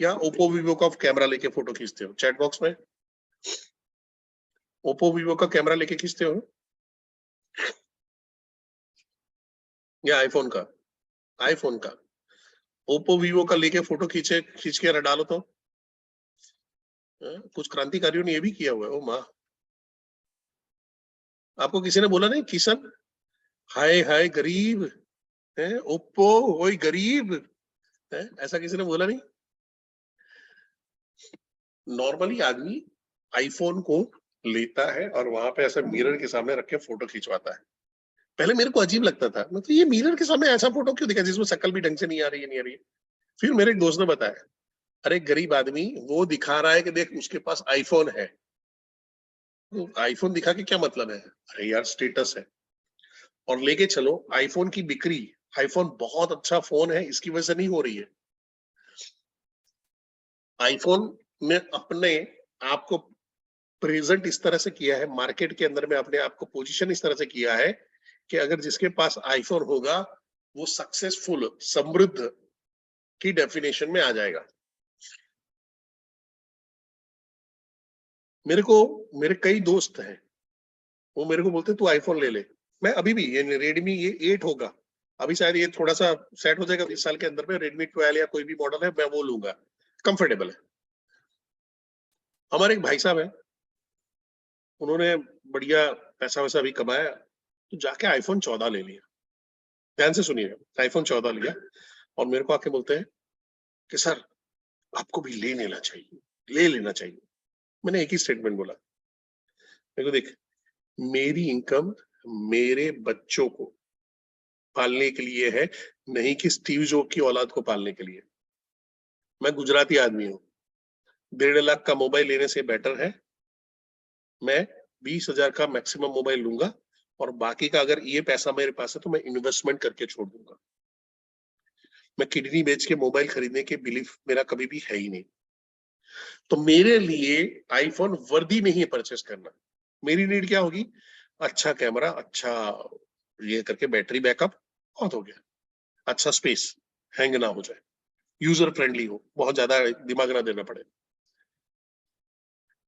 या ओप्पो वीवो का कैमरा लेके फोटो खींचते हो, चैट बॉक्स में ओप्पो वीवो का कैमरा लेके खींचते हो या आईफोन का, आईफोन का, ओप्पो वीवो का लेके फोटो खींच के डालो तो कुछ क्रांतिकारियों ने ये भी किया हुआ है, ओ माँ। आपको किसी ने बोला नहीं किशन, हाय हाय गरीब है, ओप्पो वही गरीब है, ऐसा किसी ने बोला नहीं। नॉर्मली आदमी आईफोन को लेता है और वहां पे ऐसे मिरर के सामने रख के फोटो खिंचवाता है, पहले मेरे को अजीब लगता था, मतलब ये मिरर के सामने ऐसा फोटो क्यों दिखा जिसमें शक्ल भी ढंग से नहीं आ रही है, नहीं आ रही है। फिर मेरे एक दोस्त ने बताया, अरे गरीब आदमी वो दिखा रहा है कि देख उसके पास आईफोन है। तो आईफोन दिखा के क्या मतलब है? अरे यार स्टेटस है। और लेके चलो आईफोन की बिक्री, आईफोन बहुत अच्छा फोन है इसकी वजह से नहीं हो रही है। आईफोन ने अपने आप को प्रेजेंट इस तरह से किया है मार्केट के अंदर में, अपने आप को पोजीशन इस तरह से किया है कि अगर जिसके पास आईफोन होगा वो सक्सेसफुल, समृद्ध की डेफिनेशन में आ जाएगा। मेरे को मेरे कई दोस्त हैं, वो मेरे को बोलते तू आईफोन ले ले। मैं अभी भी ये रेडमी ये 8 होगा, अभी शायद ये थोड़ा सा सेट हो जाएगा इस साल के अंदर में, रेडमी 12 या कोई भी मॉडल है मैं वो लूंगा, कंफर्टेबल है। हमारे एक भाई साहब है, उन्होंने बढ़िया पैसा वैसा भी कमाया, तो जाके आईफोन 14 ले लिया। ध्यान से सुनिएगा, आईफोन 14 लिया और मेरे को आके बोलते हैं कि सर आपको भी ले लेना चाहिए, ले लेना चाहिए। मैंने एक ही स्टेटमेंट बोला, मेरे को देख, मेरी इनकम मेरे बच्चों को पालने के लिए है, नहीं कि स्टीव जॉब की औलाद को पालने के लिए। मैं गुजराती आदमी हूँ, 1.5 लाख का मोबाइल लेने से बेटर है मैं 20,000 का मैक्सिमम मोबाइल लूंगा और बाकी का अगर ये पैसा मेरे पास है तो मैं इन्वेस्टमेंट करके छोड़ दूंगा। मैं किडनी बेच के मोबाइल खरीदने के बिलीफ मेरा कभी भी है ही नहीं। तो मेरे लिए आईफोन वर्दी नहीं है परचेस करना। मेरी नीड क्या होगी? अच्छा कैमरा, अच्छा ये करके बैटरी बैकअप, बहुत हो गया। अच्छा स्पेस, हैंग ना हो जाए, यूजर फ्रेंडली हो, बहुत ज्यादा दिमाग ना देना पड़े।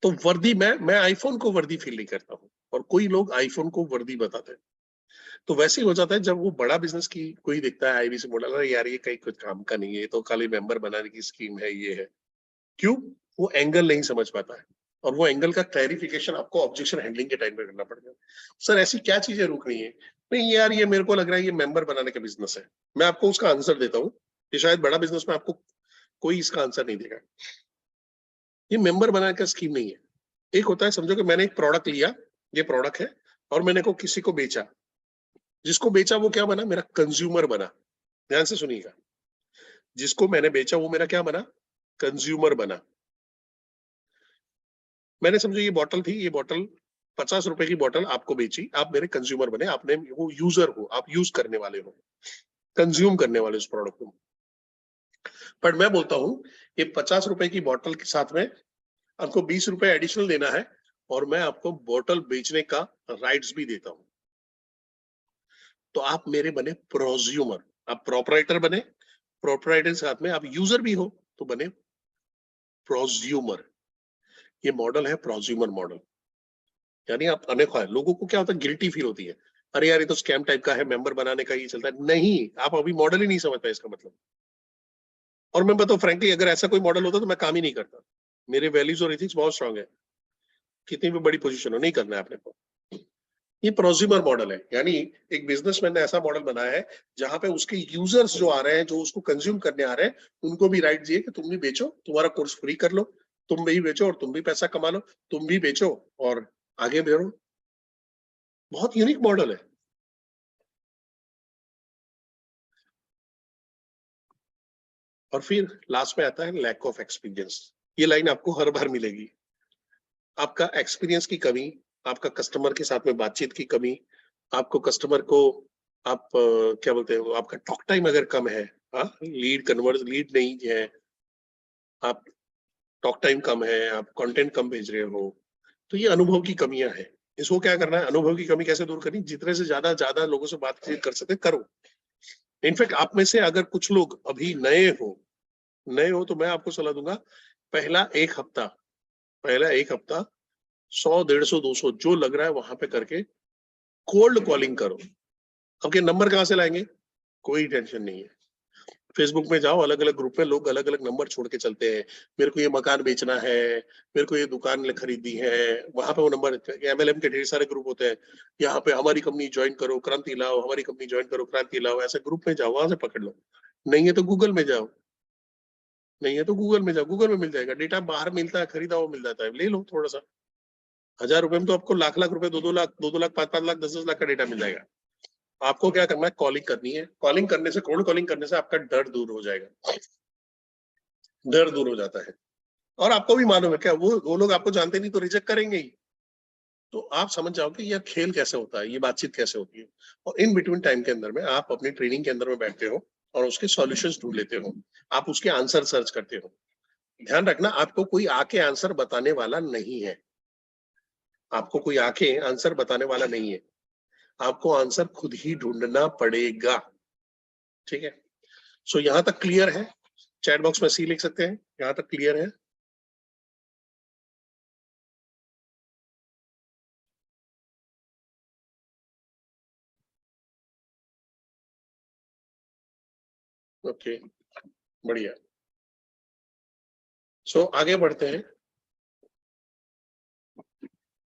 तो वर्दी मैं आईफोन को वर्दी फील नहीं करता हूँ और कोई लोग आईफोन को वर्दी बताते हैं। तो वैसे ही हो जाता है जब वो बड़ा बिजनेस की कोई दिखता है आईबीसी मॉडल, अरे यार ये कहीं कुछ काम का नहीं है, ये तो खाली मेंबर बनाने की स्कीम है, ये है। क्यों? वो एंगल नहीं समझ पाता है और वो एंगल का क्लैरिफिकेशन आपको ऑब्जेक्शन हैंडलिंग के टाइम पे करना पड़ेगा। सर ऐसी क्या चीजें रुक रही है? नहीं यार ये मेरे को लग रहा है ये मेंबर बनाने का बिजनेस है। मैं आपको उसका आंसर देता हूँ कि शायद बड़ा बिजनेस में आपको कोई इसका आंसर नहीं देगा। ये मेंबर बनाने का स्कीम नहीं है। एक होता है, समझो कि मैंने एक प्रोडक्ट लिया, ये प्रोडक्ट है और मैंने को किसी को बेचा, जिसको बेचा वो क्या बना? मेरा कंज्यूमर बना। ध्यान से सुनिएगा, जिसको मैंने बेचा वो मेरा क्या बना? कंज्यूमर बना। मैंने समझो ये बॉटल थी, ये बॉटल 50 रुपए की बॉटल आपको बेची, आप मेरे कंज्यूमर बने, आपने वो यूजर हो, आप यूज करने वाले हो, कंज्यूम करने वाले उस प्रोडक्ट को। पर मैं बोलता हूँ ये 50 रुपए की बॉटल के साथ में आपको 20 रुपए एडिशनल देना है और मैं आपको बॉटल बेचने का राइट्स भी देता हूँ। तो आप मेरे बने प्रोज्यूमर, आप प्रोपराइटर बने, प्रोपराइटर के साथ में आप यूजर भी हो तो बने प्रोज्यूमर। ये मॉडल है प्रोज्यूमर मॉडल। यानी आप अनेक है, लोगों को क्या होता है, गिल्टी फील होती है, अरे यार ये तो स्कैम टाइप का है, मेंबर बनाने का ये चलता है। नहीं, आप अभी मॉडल ही नहीं समझ पाए इसका मतलब। और मैं बताऊं फ्रैंकली, अगर ऐसा कोई मॉडल होता तो मैं काम ही नहीं करता। मेरे वैल्यूज और एथिक्स बहुत स्ट्रांग है, कितनी भी बड़ी पोजीशन हो नहीं करना है आपने को। ये प्रोज्यूमर मॉडल है, यानी एक बिजनेसमैन ने ऐसा मॉडल बनाया है जहां पे उसके यूजर्स जो आ रहे हैं, जो उसको कंज्यूम करने आ रहे हैं, उनको भी राइट दिए कि तुम भी बेचो, तुम्हारा कोर्स फ्री कर लो, तुम भी बेचो और तुम भी पैसा कमा लो, तुम भी बेचो और आगे बढ़ो। बहुत यूनिक मॉडल है। और फिर लास्ट में आता है लैक ऑफ एक्सपीरियंस। ये लाइन आपको हर बार मिलेगी। आपका एक्सपीरियंस की कमी, आपका कस्टमर के साथ में बातचीत की कमी, आपको कस्टमर को आप क्या बोलते हैं, आपका टॉक टाइम अगर कम है, हाँ लीड कन्वर्ट लीड नहीं है, आप टॉक टाइम कम है, आप कंटेंट कम भेज रहे हो, तो ये अनुभव की कमियां हैं। इसको क्या करना है? अनुभव की कमी कैसे दूर करनी? जितने से ज्यादा ज्यादा लोगों से बातचीत कर सकते करो। इनफैक्ट आप में से अगर कुछ लोग अभी नए हो तो मैं आपको सलाह दूंगा, पहला एक हफ्ता पहला एक हफ्ता 100, 150, 200 जो लग रहा है वहां पे करके कोल्ड कॉलिंग करो। आपके नंबर कहाँ से लाएंगे? कोई टेंशन नहीं है। फेसबुक में जाओ, अलग अलग ग्रुप में लोग अलग अलग नंबर छोड़ के चलते हैं, मेरे को ये मकान बेचना है, मेरे को ये दुकान खरीदनी है, वहां पे वो नंबर, एमएलएम के ढेर सारे ग्रुप होते हैं, यहाँ पे हमारी कंपनी ज्वाइन करो क्रांति लाओ, हमारी कंपनी ज्वाइन करो क्रांति लाओ, ऐसे ग्रुप में जाओ, वहां से पकड़ लो। नहीं है तो गूगल में जाओ, नहीं है तो गूगल में जाओ, गूगल में मिल जाएगा डेटा, बाहर मिलता है, खरीदा हुआ मिल जाता है, ले लो थोड़ा सा। 1,000 रुपए में तो आपको लाख लाख रुपए, 2-2 लाख, 2-2 लाख, 5-5 लाख, 10-10 लाख का डेटा मिल जाएगा। आपको क्या करना है, कॉलिंग करनी है। कॉलिंग करने से, कोल्ड कॉलिंग करने से आपका डर दूर हो जाएगा, डर दूर हो जाता है। और आपको भी मालूम है क्या, वो लोग आपको जानते नहीं तो रिजेक्ट करेंगे ही। तो आप समझ जाओ कि यह खेल कैसे होता है, ये बातचीत कैसे होती है। और इन बिटवीन टाइम के अंदर में आप अपनी ट्रेनिंग के अंदर में बैठते हो और उसके सॉल्यूशंस ढूंढ लेते हो, आप उसके आंसर सर्च करते हो। ध्यान रखना, आपको कोई आके आंसर बताने वाला नहीं है, आपको कोई आके आंसर बताने वाला नहीं है, आपको आंसर खुद ही ढूंढना पड़ेगा। ठीक है, सो यहां तक क्लियर है? चैट बॉक्स में सी लिख सकते हैं, यहां तक क्लियर है? ओके, बढ़िया। सो आगे बढ़ते हैं।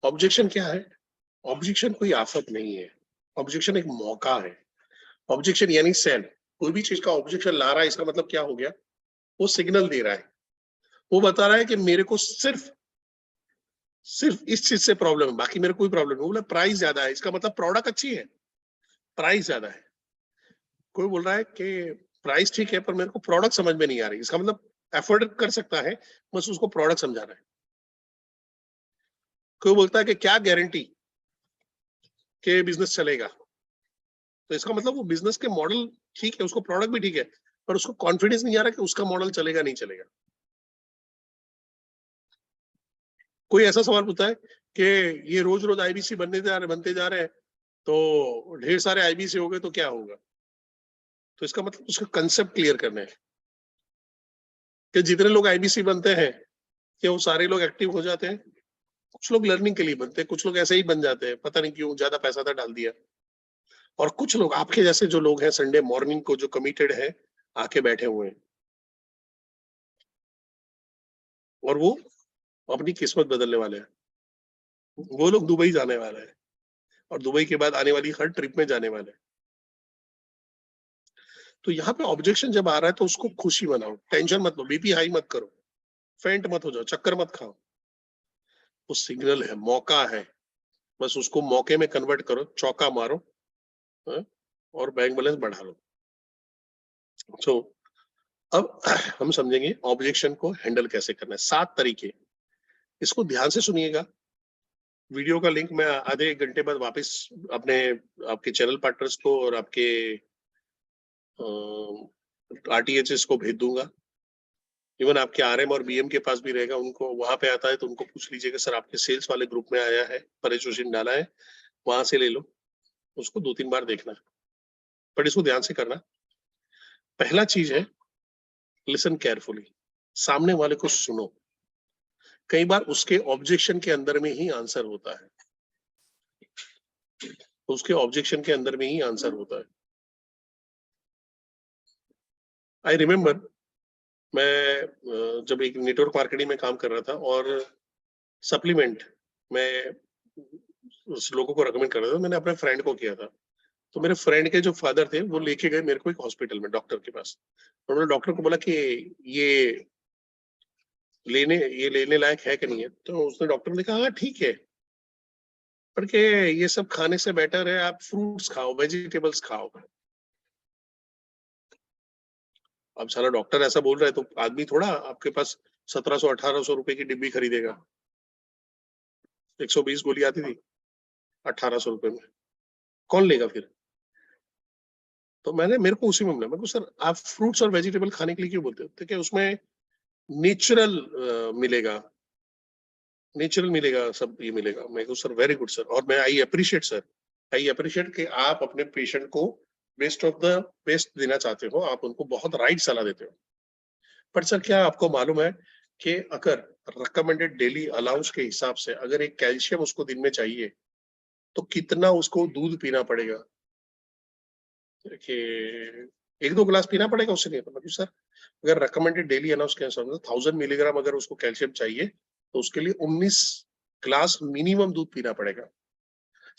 ऑब्जेक्शन क्या है? ऑब्जेक्शन कोई आफत नहीं है, ऑब्जेक्शन एक मौका है। ऑब्जेक्शन यानी सेल, कोई भी चीज का ऑब्जेक्शन ला रहा है, इसका मतलब क्या हो गया, वो सिग्नल दे रहा है, वो बता रहा है कि मेरे को सिर्फ सिर्फ इस चीज से प्रॉब्लम है, बाकी मेरे कोई प्रॉब्लम नहीं। बोला प्राइस ज्यादा है, इसका मतलब प्रोडक्ट अच्छी है, प्राइस ज्यादा है। कोई बोल रहा है कि प्राइस ठीक है पर मेरे को प्रोडक्ट समझ में नहीं आ रही, इसका मतलब एफोर्ड कर सकता है, बस उसको प्रोडक्ट समझा रहा है। कोई बोलता है कि क्या गारंटी कि बिजनेस चलेगा, तो इसका मतलब वो बिजनेस के मॉडल ठीक है, उसको प्रोडक्ट भी ठीक है, पर उसको कॉन्फिडेंस नहीं आ रहा कि उसका मॉडल चलेगा नहीं चलेगा। कोई ऐसा सवाल पूछता है कि ये रोज रोज आईबीसी बनते जा रहे हैं, तो ढेर सारे आईबीसी हो गए तो क्या होगा। तो इसका मतलब उसका कंसेप्ट क्लियर करना है कि जितने लोग आईबीसी बनते हैं कि वो सारे लोग एक्टिव हो जाते हैं। कुछ लोग लर्निंग के लिए बनते हैं, कुछ लोग ऐसे ही बन जाते हैं, पता नहीं क्यों, ज्यादा पैसा था डाल दिया। और कुछ लोग आपके जैसे जो लोग हैं, संडे मॉर्निंग को जो कमिटेड है, आके बैठे हुए हैं, और वो अपनी किस्मत बदलने वाले हैं। वो लोग दुबई जाने वाले हैं, और दुबई के बाद आने वाली हर ट्रिप में जाने वाले हैं। तो यहाँ पे ऑब्जेक्शन जब आ रहा है तो उसको खुशी बनाओ, टेंशन मत लो, बीपी हाई मत करो, फेंट मत हो जाओ, चक्कर मत खाओ। वो सिग्नल है, मौका है, बस उसको मौके में कन्वर्ट करो, चौका मारो, हाँ? और बैंक बैलेंस बढ़ा लो। सो अब हम समझेंगे ऑब्जेक्शन को हैंडल कैसे करना है। 7 तरीके, इसको ध्यान से सुनिएगा। वीडियो का लिंक मैं आधे एक घंटे बाद वापस अपने आपके चैनल पार्टनर्स को और आपके आरटीएचएस को भेज दूंगा। इवन आपके आरएम और बीएम के पास भी रहेगा, उनको वहां पे आता है तो उनको पूछ लीजिएगा सर आपके सेल्स वाले ग्रुप में आया है, परेशोषण डाला है, वहां से ले लो। उसको 2-3 बार देखना, बट इसको ध्यान से करना। पहला चीज है, लिसन केयरफुली, सामने वाले को सुनो। कई बार उसके ऑब्जेक्शन के अंदर में ही आंसर होता है, उसके ऑब्जेक्शन के अंदर में ही आंसर होता है। आई रिमेम्बर, मैं जब एक नेटवर्क मार्केटिंग में काम कर रहा था और सप्लीमेंट मैं उस लोगों को रेकमेंड कर रहा था, मैंने अपने फ्रेंड को किया था। तो मेरे फ्रेंड के जो फादर थे वो लेके गए मेरे को एक हॉस्पिटल में डॉक्टर के पास। उन्होंने डॉक्टर को बोला कि ये ये लेने लायक है कि नहीं है, तो उसने डॉक्टर ने कहा हाँ ठीक है, पर के ये सब खाने से बेटर है आप फ्रूट्स खाओ, वेजिटेबल्स खाओ। अब सारा डॉक्टर ऐसा बोल रहा है तो आदमी थोड़ा आपके पास 1700-1800 रुपए की डिब्बी खरीदेगा। 120 गोली आती थी 1800 रुपए में, कौन लेगा फिर। तो मेरे को उसी में मिला, मेरे को सर आप फ्रूट्स और वेजिटेबल खाने के लिए क्यों बोलते हो, तो क्या उसमें नेचुरल मिलेगा, नेचुरल मिलेगा, सब ये मिलेगा। मैं सर वेरी गुड सर, और मैं I appreciate sir, I appreciate कि आप अपने पेशेंट को बेस्ट ऑफ द बेस्ट देना चाहते हो, आप उनको बहुत राइट सलाह देते हो। पर सर क्या आपको मालूम है कि अगर रिकमेंडेड डेली अलाउंस के हिसाब से अगर एक कैल्शियम उसको दिन में चाहिए तो कितना उसको दूध पीना पड़ेगा, कि 1-2 गिलास पीना पड़ेगा उससे, नहीं मतलब सर अगर रिकमेंडेड डेली अलाउंस के हिसाब से 1000 मिलीग्राम अगर उसको कैल्शियम चाहिए तो उसके लिए 19 ग्लास मिनिमम दूध पीना पड़ेगा।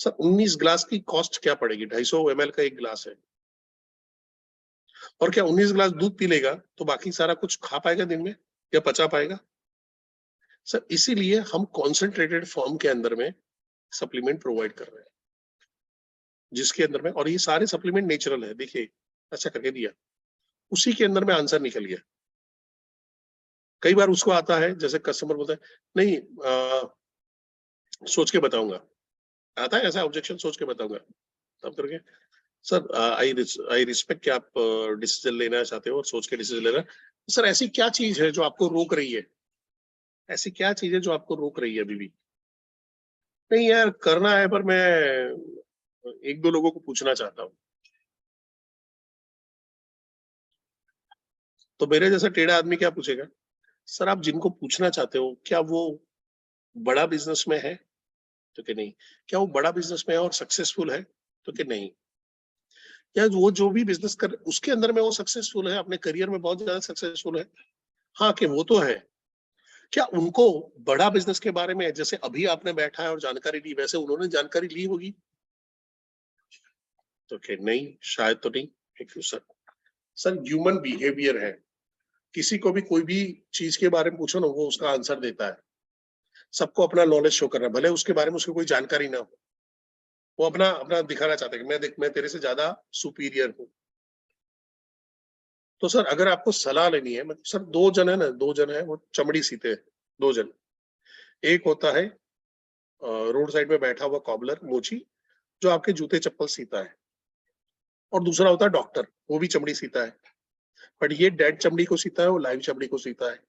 सर 19 ग्लास की कॉस्ट क्या पड़ेगी, 250 ml का एक गिलास है, और क्या 19 ग्लास दूध पी लेगा तो बाकी सारा कुछ खा पाएगा दिन में या पचा पाएगा। सर इसीलिए हम कॉन्सेंट्रेटेड फॉर्म के अंदर में सप्लीमेंट प्रोवाइड कर रहे हैं। जिसके अंदर में, और ये सारे सप्लीमेंट नेचुरल है, देखिए अच्छा करके दिया, उसी के अंदर में आंसर निकल गया। कई बार उसको आता है, जैसे कस्टमर बोलता है नहीं सोच के बताऊंगा, आता है ऐसा ऑब्जेक्शन, सोच के बताऊंगा, तब करके सर आई रिस्पेक्ट कि आप डिसीजन लेना चाहते हो और सोच के डिसीजन ले रहे हैं। सर ऐसी क्या चीज है जो आपको रोक रही है, ऐसी क्या चीज है जो आपको रोक रही है अभी भी? नहीं यार करना है, पर मैं एक दो लोगों को पूछना चाहता हूँ। तो मेरे जैसा टेढ़ा आदमी क्या पूछेगा, सर आप जिनको पूछना चाहते हो क्या वो बड़ा बिजनेस में है, तो कि नहीं। क्या वो बड़ा बिजनेस में है और सक्सेसफुल है, तो कि नहीं। या वो जो भी बिजनेस कर उसके अंदर में वो सक्सेसफुल है, अपने करियर में बहुत ज्यादा सक्सेसफुल है, हाँ कि वो तो है। क्या उनको बड़ा बिजनेस के बारे में, जैसे अभी आपने बैठा है और जानकारी ली, वैसे उन्होंने जानकारी ली होगी, तो कि नहीं, शायद तो नहीं। Thank you sir. Sir human behaviour है, किसी को भी कोई भी चीज के बारे में पूछो ना, वो उसका आंसर देता है। सबको अपना नॉलेज शो करना, भले उसके बारे में उसको कोई जानकारी ना हो, वो अपना अपना दिखाना चाहते हैं कि मैं देख, मैं तेरे से ज्यादा सुपीरियर हूँ। तो सर अगर आपको सलाह लेनी है, मतलब सर दो जन है ना, दो जन है वो चमड़ी सीते हैं, दो जन। एक होता है रोड साइड में बैठा हुआ कॉबलर मोची, जो आपके जूते चप्पल सीता है, और दूसरा होता है डॉक्टर, वो भी चमड़ी सीता है, बट ये डेड चमड़ी को सीता है, वो लाइव चमड़ी को सीता है।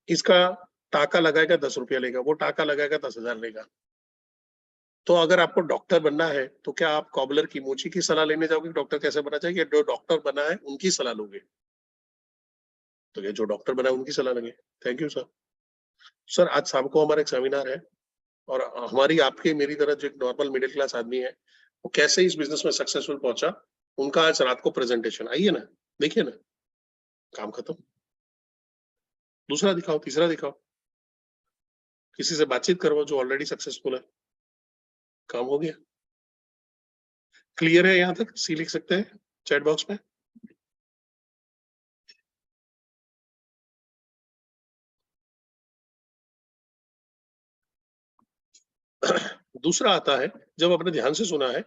इसका टाका लगाएगा 10 रुपया लेगा, वो टाका लगाएगा 10,000 लेगा। तो अगर आपको डॉक्टर बनना है तो क्या आप कॉबलर की मोची की सलाह लेने जाओगे डॉक्टर कैसे बना चाहिए, जो डॉक्टर बना है उनकी सलाह लोगे? तो ये जो डॉक्टर बना है उनकी सलाह लेंगे। Thank you sir. सर आज शाम को हमारा एक सेमिनार है, और हमारी आपके मेरी तरह जो एक नॉर्मल मिडिल क्लास आदमी है, वो कैसे इस बिजनेस में सक्सेसफुल पहुंचा, उनका आज रात को प्रेजेंटेशन, आइए ना, देखिए ना, काम खत्म। दूसरा दिखाओ, तीसरा दिखाओ, किसी से बातचीत करवाओ जो ऑलरेडी सक्सेसफुल है, काम हो गया। क्लियर है यहाँ तक? सी लिख सकते हैं चैट बॉक्स में। दूसरा आता है, जब आपने ध्यान से सुना है,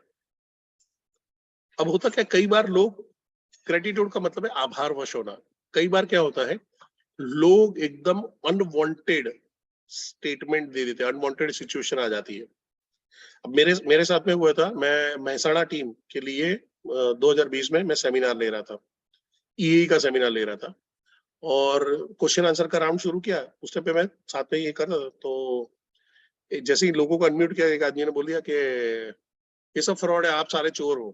अब होता क्या, कई बार लोग, ग्रेटिट्यूड का मतलब है आभार वश होना। कई बार क्या होता है, लोग एकदम अनवांटेड स्टेटमेंट दे देते हैं, अनवांटेड सिचुएशन आ जाती है। अब मेरे मेरे साथ में हुआ था, मैं महसाणा टीम के लिए 2020 में मैं सेमिनार ले रहा था, ईई का सेमिनार ले रहा था, और क्वेश्चन आंसर का राउंड शुरू किया। उस टाइम पे मैं साथ में ये कर रहा था, तो जैसे ही लोगों को अनम्यूट किया, एक आदमी ने बोल दिया कि ये सब फ्रॉड है, आप सारे चोर हो।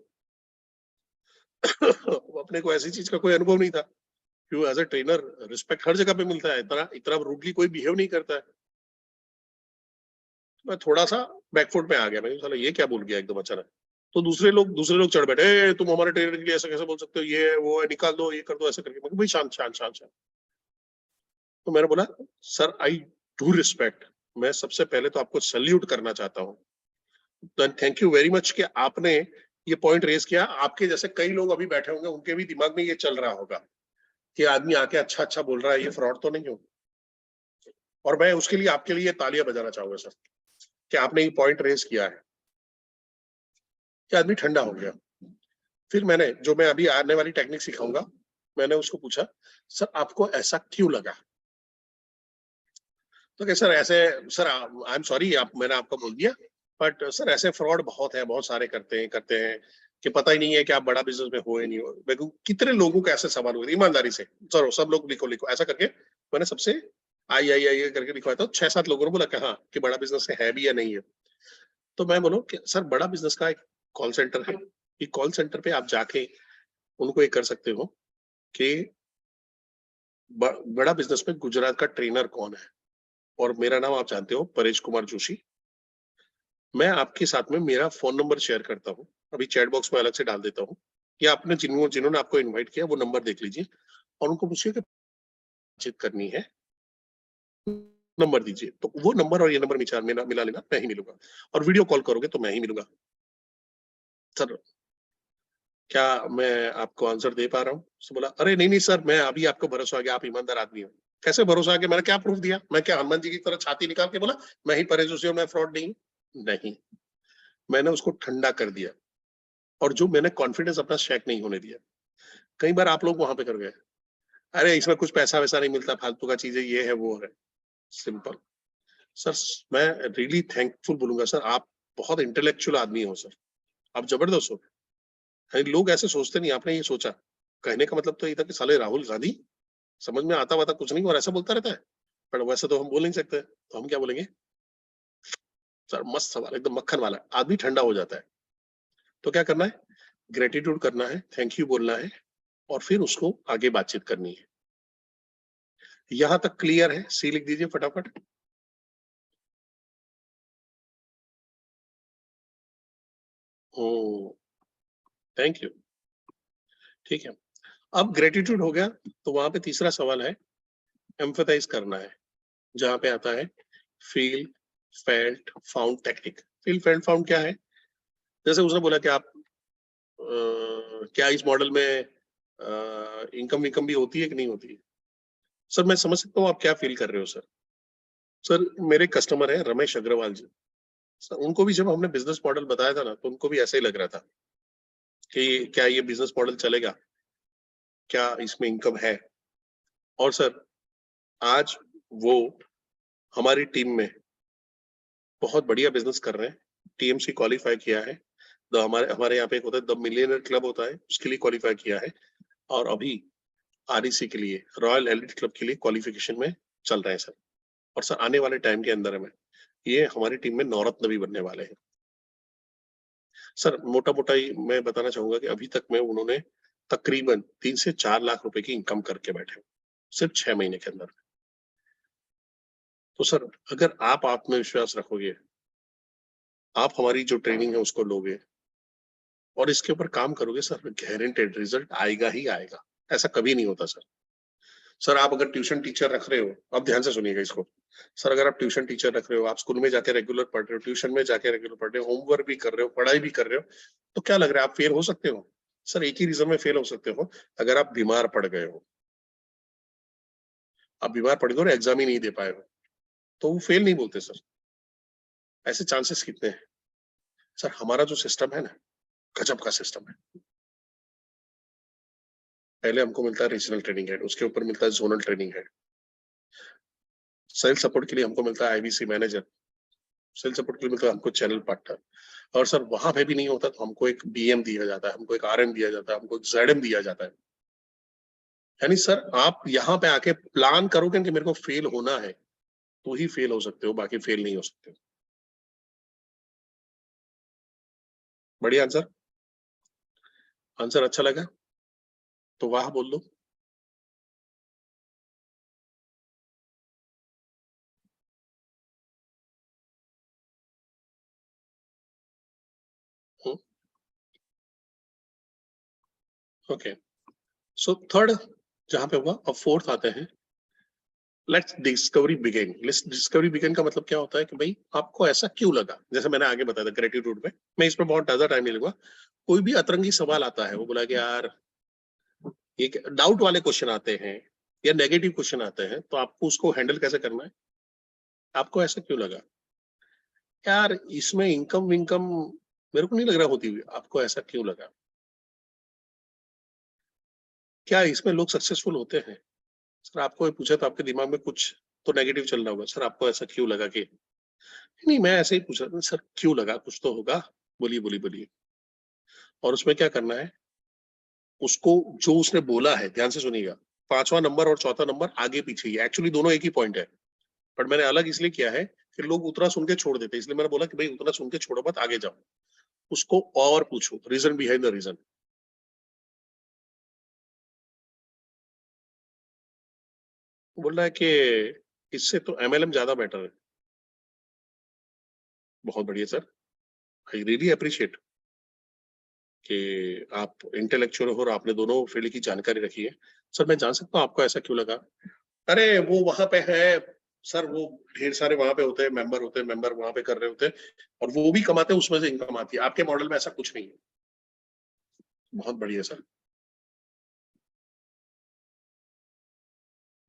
अपने को ऐसी चीज का कोई अनुभव नहीं था, क्यों एज अ ट्रेनर रिस्पेक्ट हर जगह पे मिलता है, इतना इतना रूडली कोई बिहेव नहीं करता है। मैं थोड़ा सा बैकफुट में आ गया, मैं साला ये क्या बोल गया एकदम अचानक। तो दूसरे लोग चढ़ बैठे, तुम हमारे ट्रेनर के लिए ऐसा कैसे बोल सकते हो, ये है वो है, निकाल दो, ये कर दो, ऐसा करके। मैं भाई शांत शांत शांत शांत। तो मैंने बोला सर आई डू रिस्पेक्ट, मैं सबसे पहले तो आपको सल्यूट करना चाहता हूँ, थैंक यू वेरी मच कि आपने ये पॉइंट रेज किया। आपके जैसे कई लोग अभी बैठे होंगे, उनके भी दिमाग में ये चल रहा होगा कि आदमी आके अच्छा अच्छा बोल रहा है, ये फ्रॉड तो नहीं हो। और मैं उसके लिए आपके लिए तालियां बजाना चाहूंगा सर, कि आपने ये पॉइंट रेज किया है, कि आदमी ठंडा हो गया। फिर मैंने, जो मैं अभी आने वाली टेक्निक सिखाऊंगा, मैंने उसको पूछा सर आपको ऐसा क्यों लगा, तो क्या सर ऐसे, सर आई एम सॉरी आप, मैंने आपको बोल दिया, बट सर ऐसे फ्रॉड बहुत है, बहुत सारे करते हैं कि पता ही नहीं है कि आप बड़ा बिजनेस में हो या नहीं हो। मेरे को कितने लोगों के ऐसे सवाल हुए ईमानदारी से, सर सब लोग लिखो लिखो ऐसा करके, मैंने सबसे आई करके लिखवाया था। 6-7 लोगों ने बोला कि हाँ कि बड़ा बिजनेस है भी या नहीं है। तो मैं बोलो कि सर बड़ा बिजनेस का एक कॉल सेंटर है, ये कॉल सेंटर पे आप जाके उनको ये कर सकते हो कि बड़ा बिजनेस में गुजरात का ट्रेनर कौन है, और मेरा नाम आप जानते हो, परेश कुमार जोशी। मैं आपके साथ में मेरा फोन नंबर शेयर करता हूँ, अभी चैट बॉक्स में अलग से डाल देता हूँ, या आपने जिन्होंने आपको इनवाइट किया वो नंबर देख लीजिए, और उनको पूछिए कि बातचीत करनी है, नंबर दीजिए। तो वो नंबर और ये नंबर मिला लेना, मैं ही मिलूंगा, और वीडियो कॉल करोगे तो मैं ही मिलूंगा। सर क्या मैं आपको आंसर दे पा रहा हूँ? तो बोला अरे नहीं नहीं सर, मैं अभी आपको भरोसा आ गया, आप ईमानदार आदमी हो। कैसे भरोसा आ गया, मैंने क्या प्रूफ दिया, मैं क्या हनुमान जी की तरह छाती निकाल के बोला मैं ही परेश जोशी हूं, मैं फ्रॉड नहीं हूं? नहीं। मैंने उसको ठंडा कर दिया और जो मैंने कॉन्फिडेंस अपना शेक नहीं होने दिया। कई बार आप लोग वहां पे कर गए, अरे इसमें कुछ पैसा वैसा नहीं मिलता, फालतू का चीज है, ये है वो है। सिंपल सर, मैं रियली थैंकफुल बोलूंगा सर, आप बहुत इंटेलेक्चुअल आदमी हो सर, आप जबरदस्त हो। लोग ऐसे सोचते नहीं, आपने ये सोचा। कहने का मतलब तो ये था कि साले राहुल गांधी समझ में आता वाता कुछ नहीं और ऐसा बोलता रहता है, पर वैसे तो हम बोल नहीं सकते, तो हम क्या बोलेंगे? सर मस्त सवाल, एकदम मक्खन वाला, आदमी ठंडा हो जाता है। तो क्या करना है? ग्रेटिट्यूड करना है, थैंक यू बोलना है और फिर उसको आगे बातचीत करनी है। यहां तक क्लियर है? सी लिख दीजिए फटाफट। ओ, थैंक यू। ठीक है, अब ग्रेटिट्यूड हो गया, तो वहां पे तीसरा सवाल है, एम्फेसाइज करना है, जहां पे आता है feel, felt, found technique. Feel, felt, found क्या है? जैसे उसने बोला कि आप क्या इस मॉडल में इनकम विकम भी होती है कि नहीं होती है? सर मैं समझ सकता हूँ आप क्या फील कर रहे हो सर। सर मेरे कस्टमर है रमेश अग्रवाल जी, सर उनको भी जब हमने बिजनेस मॉडल बताया था ना, तो उनको भी ऐसा ही लग रहा था कि क्या ये बिजनेस मॉडल चलेगा, क्या इसमें इनकम है। और सर आज वो हमारी टीम में बहुत बढ़िया बिजनेस कर रहे हैं, टीएमसी क्वालिफाई किया है, द हमारे हमारे यहाँ पे एक होता है द मिलियनर क्लब होता है, उसके लिए क्वालिफाई किया है, और अभी आरईसी के लिए, रॉयल एलिट क्लब के लिए क्वालिफिकेशन में चल रहे हैं सर। और सर आने वाले टाइम के अंदर में ये हमारी टीम में नौरत्न भी बनने वाले हैं। सर मोटा मोटा ही मैं बताना चाहूंगा कि अभी तक में उन्होंने तकरीबन 3 से 4 लाख रुपए की इनकम करके बैठे, सिर्फ 6 महीने के अंदर। तो सर अगर आप आत्मविश्वास रखोगे, आप हमारी जो ट्रेनिंग है उसको लोगे और इसके ऊपर काम करोगे, सर गारंटेड रिजल्ट आएगा ही आएगा। ऐसा कभी नहीं होता सर। सर आप अगर ट्यूशन टीचर रख रहे हो, अब ध्यान से सुनिएगा इसको। सर अगर आप ट्यूशन टीचर रख रहे हो, आप स्कूल में जाके रेगुलर पढ़ रहे हो, ट्यूशन में जाके रेगुलर पढ़ रहे हो, होमवर्क भी कर रहे हो, पढ़ाई भी कर रहे हो, तो क्या लग रहा है आप फेल हो सकते हो? सर एक ही रीजन में फेल हो सकते हो, अगर आप बीमार पड़ गए हो। आप बीमार पड़ गए और एग्जाम ही नहीं दे पाए हो, तो वो फेल नहीं बोलते सर। ऐसे चांसेस कितने हैं? सर हमारा जो सिस्टम है ना, गजब का सिस्टम है। पहले हमको मिलता है रीजनल ट्रेनिंग हेड, उसके ऊपर मिलता है zonal training head, sales support के लिए हमको मिलता है आईवीसी मैनेजर, सेल्स सपोर्ट के लिए मिलता है हमको चैनल पार्टनर। और सर वहां पे भी नहीं होता तो हमको एक बीएम दिया जाता है, हमको एक आरएम दिया जाता है, हमको एक जेडएम दिया जाता है। यानी सर आप यहाँ पे आके प्लान करोगे कि मेरे को फेल होना है, तो ही फेल हो सकते हो, बाकी फेल नहीं हो सकते हो। बढ़िया आंसर, आंसर अच्छा लगा तो वाह बोल दो। ओके, सो थर्ड जहां पे हुआ, अब फोर्थ आते हैं, let's discovery begin. Let's discovery begin का मतलब क्या होता है कि भाई आपको ऐसा क्यों लगा, जैसे मैंने आगे बताया था ग्रेटिट्यूड में, मैं इसमें बहुत ज्यादा टाइम नहीं लूंगा। कोई भी अतरंगी सवाल आता है, वो बोला कि यार ये डाउट वाले क्वेश्चन आते हैं या नेगेटिव क्वेश्चन आते हैं, तो आपको उसको हैंडल कैसे करना है? आपको ऐसा क्यों लगा यार इसमें इनकम विनकम, मेरे को नहीं लग रहा होती हुई, आपको ऐसा क्यों लगा? क्या इसमें लोग सक्सेसफुल होते हैं? सर आपको ये पूछा तो आपके दिमाग में कुछ तो नेगेटिव चल रहा होगा, सर आपको ऐसा क्यों लगा कि, नहीं मैं ऐसे ही पूछ रहा था सर, क्यों लगा, कुछ तो होगा, बोलिए बोलिए बोलिए। और उसमें क्या करना है, उसको जो उसने बोला है ध्यान से सुनिएगा, पांचवा नंबर और चौथा नंबर आगे पीछे ही, एक्चुअली दोनों एक ही पॉइंट है, बट मैंने अलग इसलिए किया है कि लोग उतना सुन के छोड़ देते, इसलिए मैंने बोला कि भाई उतना सुन के छोड़ो मत, आगे जाओ, उसको और पूछो, रीजन बिहाइंड द रीजन। बोल रहा है कि इससे तो एमएलएम ज्यादा बेटर है। बहुत बढ़िया सर, आई रियली अप्रिशिएट कि आप इंटेलेक्चुअल हो और आपने दोनों फील्ड की जानकारी रखी है। सर मैं जान सकता हूँ आपको ऐसा क्यों लगा? अरे वो वहां पे है सर, वो ढेर सारे वहां पे होते हैं, मेंबर होते हैं, मेंबर वहां पे कर रहे होते हैं और वो भी कमाते हैं, उसमें से इनकम आती है, आपके मॉडल में ऐसा कुछ नहीं है। बहुत बढ़िया सर।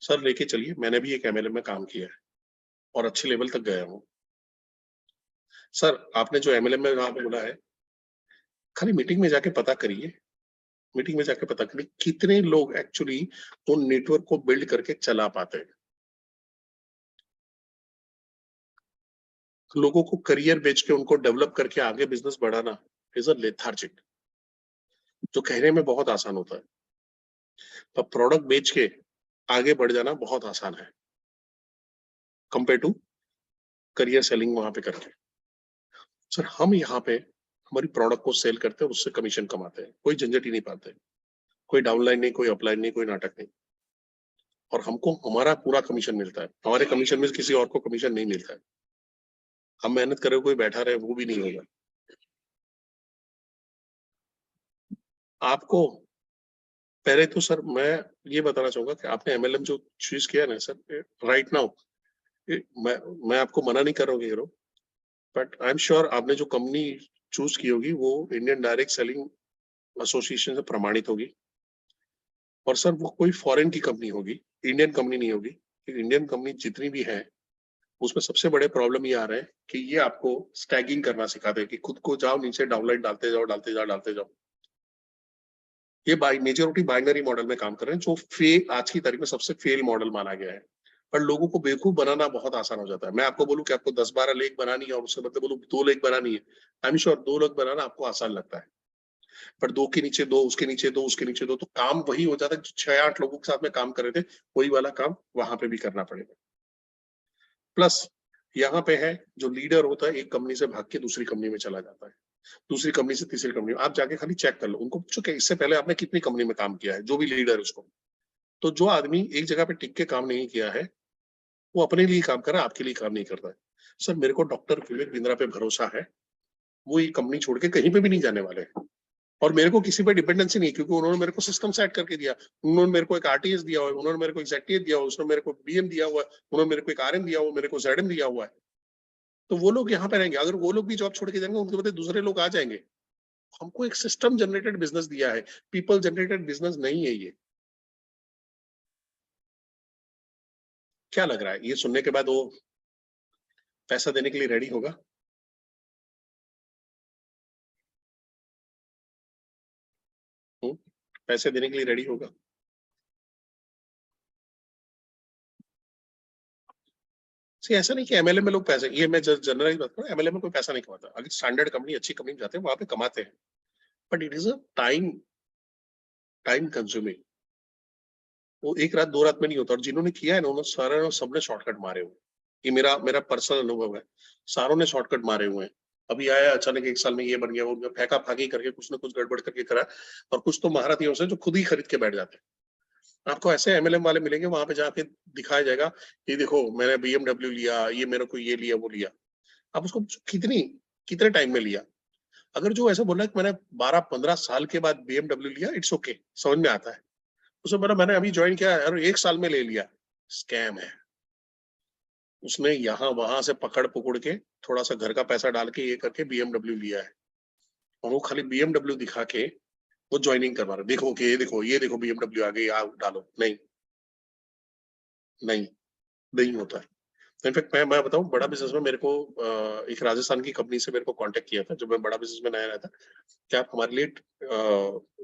सर लेके चलिए, मैंने भी एक एमएलएम में काम किया है और अच्छे लेवल तक गया हूँ। सर आपने जो एमएलएम में वहां पे बोला है, खाली मीटिंग में जाके पता करिए, मीटिंग में जाके पता करिए कितने लोग एक्चुअली उन नेटवर्क को बिल्ड करके चला पाते हैं। लोगों को करियर बेच के उनको डेवलप करके आगे बिजनेस बढ़ाना इज अ लेथार्जिक, जो कहने में बहुत आसान होता है, पर प्रोडक्ट बेच के आगे बढ़ जाना बहुत आसान है कंपेयर टू करियर सेलिंग वहां पे करके। सर हम यहाँ पे हमारी प्रोडक्ट को सेल करते हैं, उससे कमीशन कमाते हैं, कोई झंझट ही नहीं पाते, कोई डाउनलाइन नहीं, कोई अपलाइन नहीं, कोई नाटक नहीं, और हमको हमारा पूरा कमीशन मिलता है। हमारे कमीशन में किसी और को कमीशन नहीं मिलता है। हम मेहनत करें, कोई बैठा रहे, वो भी नहीं होगा। आपको पहले तो सर मैं ये बताना चाहूंगा कि आपने एमएलएम जो चूज किया ना सर, राइट नाउ, मैं मैं आपको मना नहीं कर रहा हूँ hero, but I am sure आपने जो कंपनी चूज की होगी वो इंडियन डायरेक्ट सेलिंग एसोसिएशन से प्रमाणित होगी, और सर वो कोई फॉरेन की कंपनी होगी, इंडियन कंपनी नहीं होगी। इंडियन कंपनी जितनी भी है उसमें सबसे बड़े प्रॉब्लम ये आ रहे हैं कि ये आपको स्टैगिंग करना सिखाते हैं कि खुद को जाओ नीचे डाउनलाइन डालते जाओ डालते जाओ डालते जाओ। ये मेजोरिटी बाइनरी मॉडल में काम कर रहे हैं, जो फेल आज की तारीख में सबसे फेल मॉडल माना गया है। पर लोगों को बेवकूफ बनाना बहुत आसान हो जाता है। मैं आपको बोलूं कि आपको 10-12 लेख बनानी है और उसके बदले बोलूं 2 लेख बनानी है, आई एम श्योर 2 लेख बनाना आपको आसान लगता है, पर 2 के नीचे 2, उसके नीचे 2, उसके नीचे 2, तो काम वही हो जाता है जो 6-8 लोगों के साथ में काम कर रहे थे, वही वाला काम वहां पे भी करना पड़ेगा। प्लस यहाँ पे है जो लीडर होता है एक कंपनी से भाग के दूसरी कंपनी में चला जाता है, दूसरी कंपनी से तीसरी कंपनी में। आप जाके खाली चेक कर लो, उनको पूछो कि इससे पहले आपने कितनी कंपनी में काम किया है, जो भी लीडर है उसको। तो जो आदमी एक जगह पे टिक के काम नहीं किया है, वो अपने लिए काम कर रहा है, आपके लिए काम नहीं करता है। सर मेरे को डॉक्टर विवेक बिंद्रा पे भरोसा है, वो ये कंपनी छोड़ के कहीं पे भी नहीं जाने वाले हैं, और मेरे को किसी पे डिपेंडेंसी नहीं, क्योंकि उन्होंने मेरे को सिस्टम सेट करके दिया। उन्होंने मेरे को एक आरटीएस दिया हुआ है, उन्होंने मेरे को एग्जैक्टिव दिया हुआ है, उसने मेरे को बीएम दिया हुआ है, उन्होंने मेरे को एक आरएम दिया हुआ है, मेरे को जेडएम दिया हुआ है। तो वो लोग यहाँ पे रहेंगे, अगर वो लोग भी जॉब छोड़ के जाएंगे उनके बदले दूसरे लोग आ जाएंगे। हमको एक सिस्टम जनरेटेड बिजनेस दिया है, पीपल जनरेटेड बिजनेस नहीं है ये। क्या लग रहा है ये सुनने के बाद वो पैसा देने के लिए रेडी होगा? पैसे देने के लिए रेडी होगा? ऐसा नहीं कि एमएलए में लोग पैसे, ये मैं जनरलाइज बात करूं, एमएलए में कोई पैसा नहीं कमाता। अगर स्टैंडर्ड कंपनी अच्छी कंपनी में जाते हैं वहां पे कमाते हैं, but it is a time time consuming. वो एक रात 2 रात में नहीं होता, और जिन्होंने किया है ना उन्होंने सारे सबने शॉर्टकट मारे हुए। ये मेरा मेरा पर्सनल अनुभव है, सारों ने शॉर्टकट मारे हुए हैं। अभी आया अचानक 1 साल में ये बन गया, वो फेंका फाकी करके कुछ ना कुछ गड़बड़ करके करा, और कुछ तो महारथी से जो खुद ही खरीद के बैठ जाते हैं। आपको ऐसे एमएलएम वाले मिलेंगे वहां पे जाके दिखाया जाएगा, ये देखो मैंने बीएमडब्ल्यू लिया, ये मेरे को ये लिया वो लिया। आप उसको कितनी कितने टाइम में लिया? अगर जो ऐसा बोला कि मैंने 12-15 साल के बाद बीएमडब्ल्यू लिया, इट्स ओके, समझ में आता है। उसने बोला मैंने अभी ज्वाइन किया और 1 साल में ले लिया, स्कैम है। उसने यहाँ वहां से पकड़ पकड़ के थोड़ा सा घर का पैसा डाल के ये करके बीएमडब्ल्यू लिया है, और वो खाली बीएमडब्ल्यू दिखा के वो ज्वाइनिंग करवा रहा, देखो कि ये देखो बीएमडब्ल्यू आ गई, आप डालो। नहीं, नहीं, नहीं होता है। इनफैक्ट मैं बताऊं, बड़ा बिजनेस में मेरे को एक राजस्थान की कंपनी से मेरे को कांटेक्ट किया था जब मैं बड़ा बिजनेस में नया आया था, कि आप हमारे लिए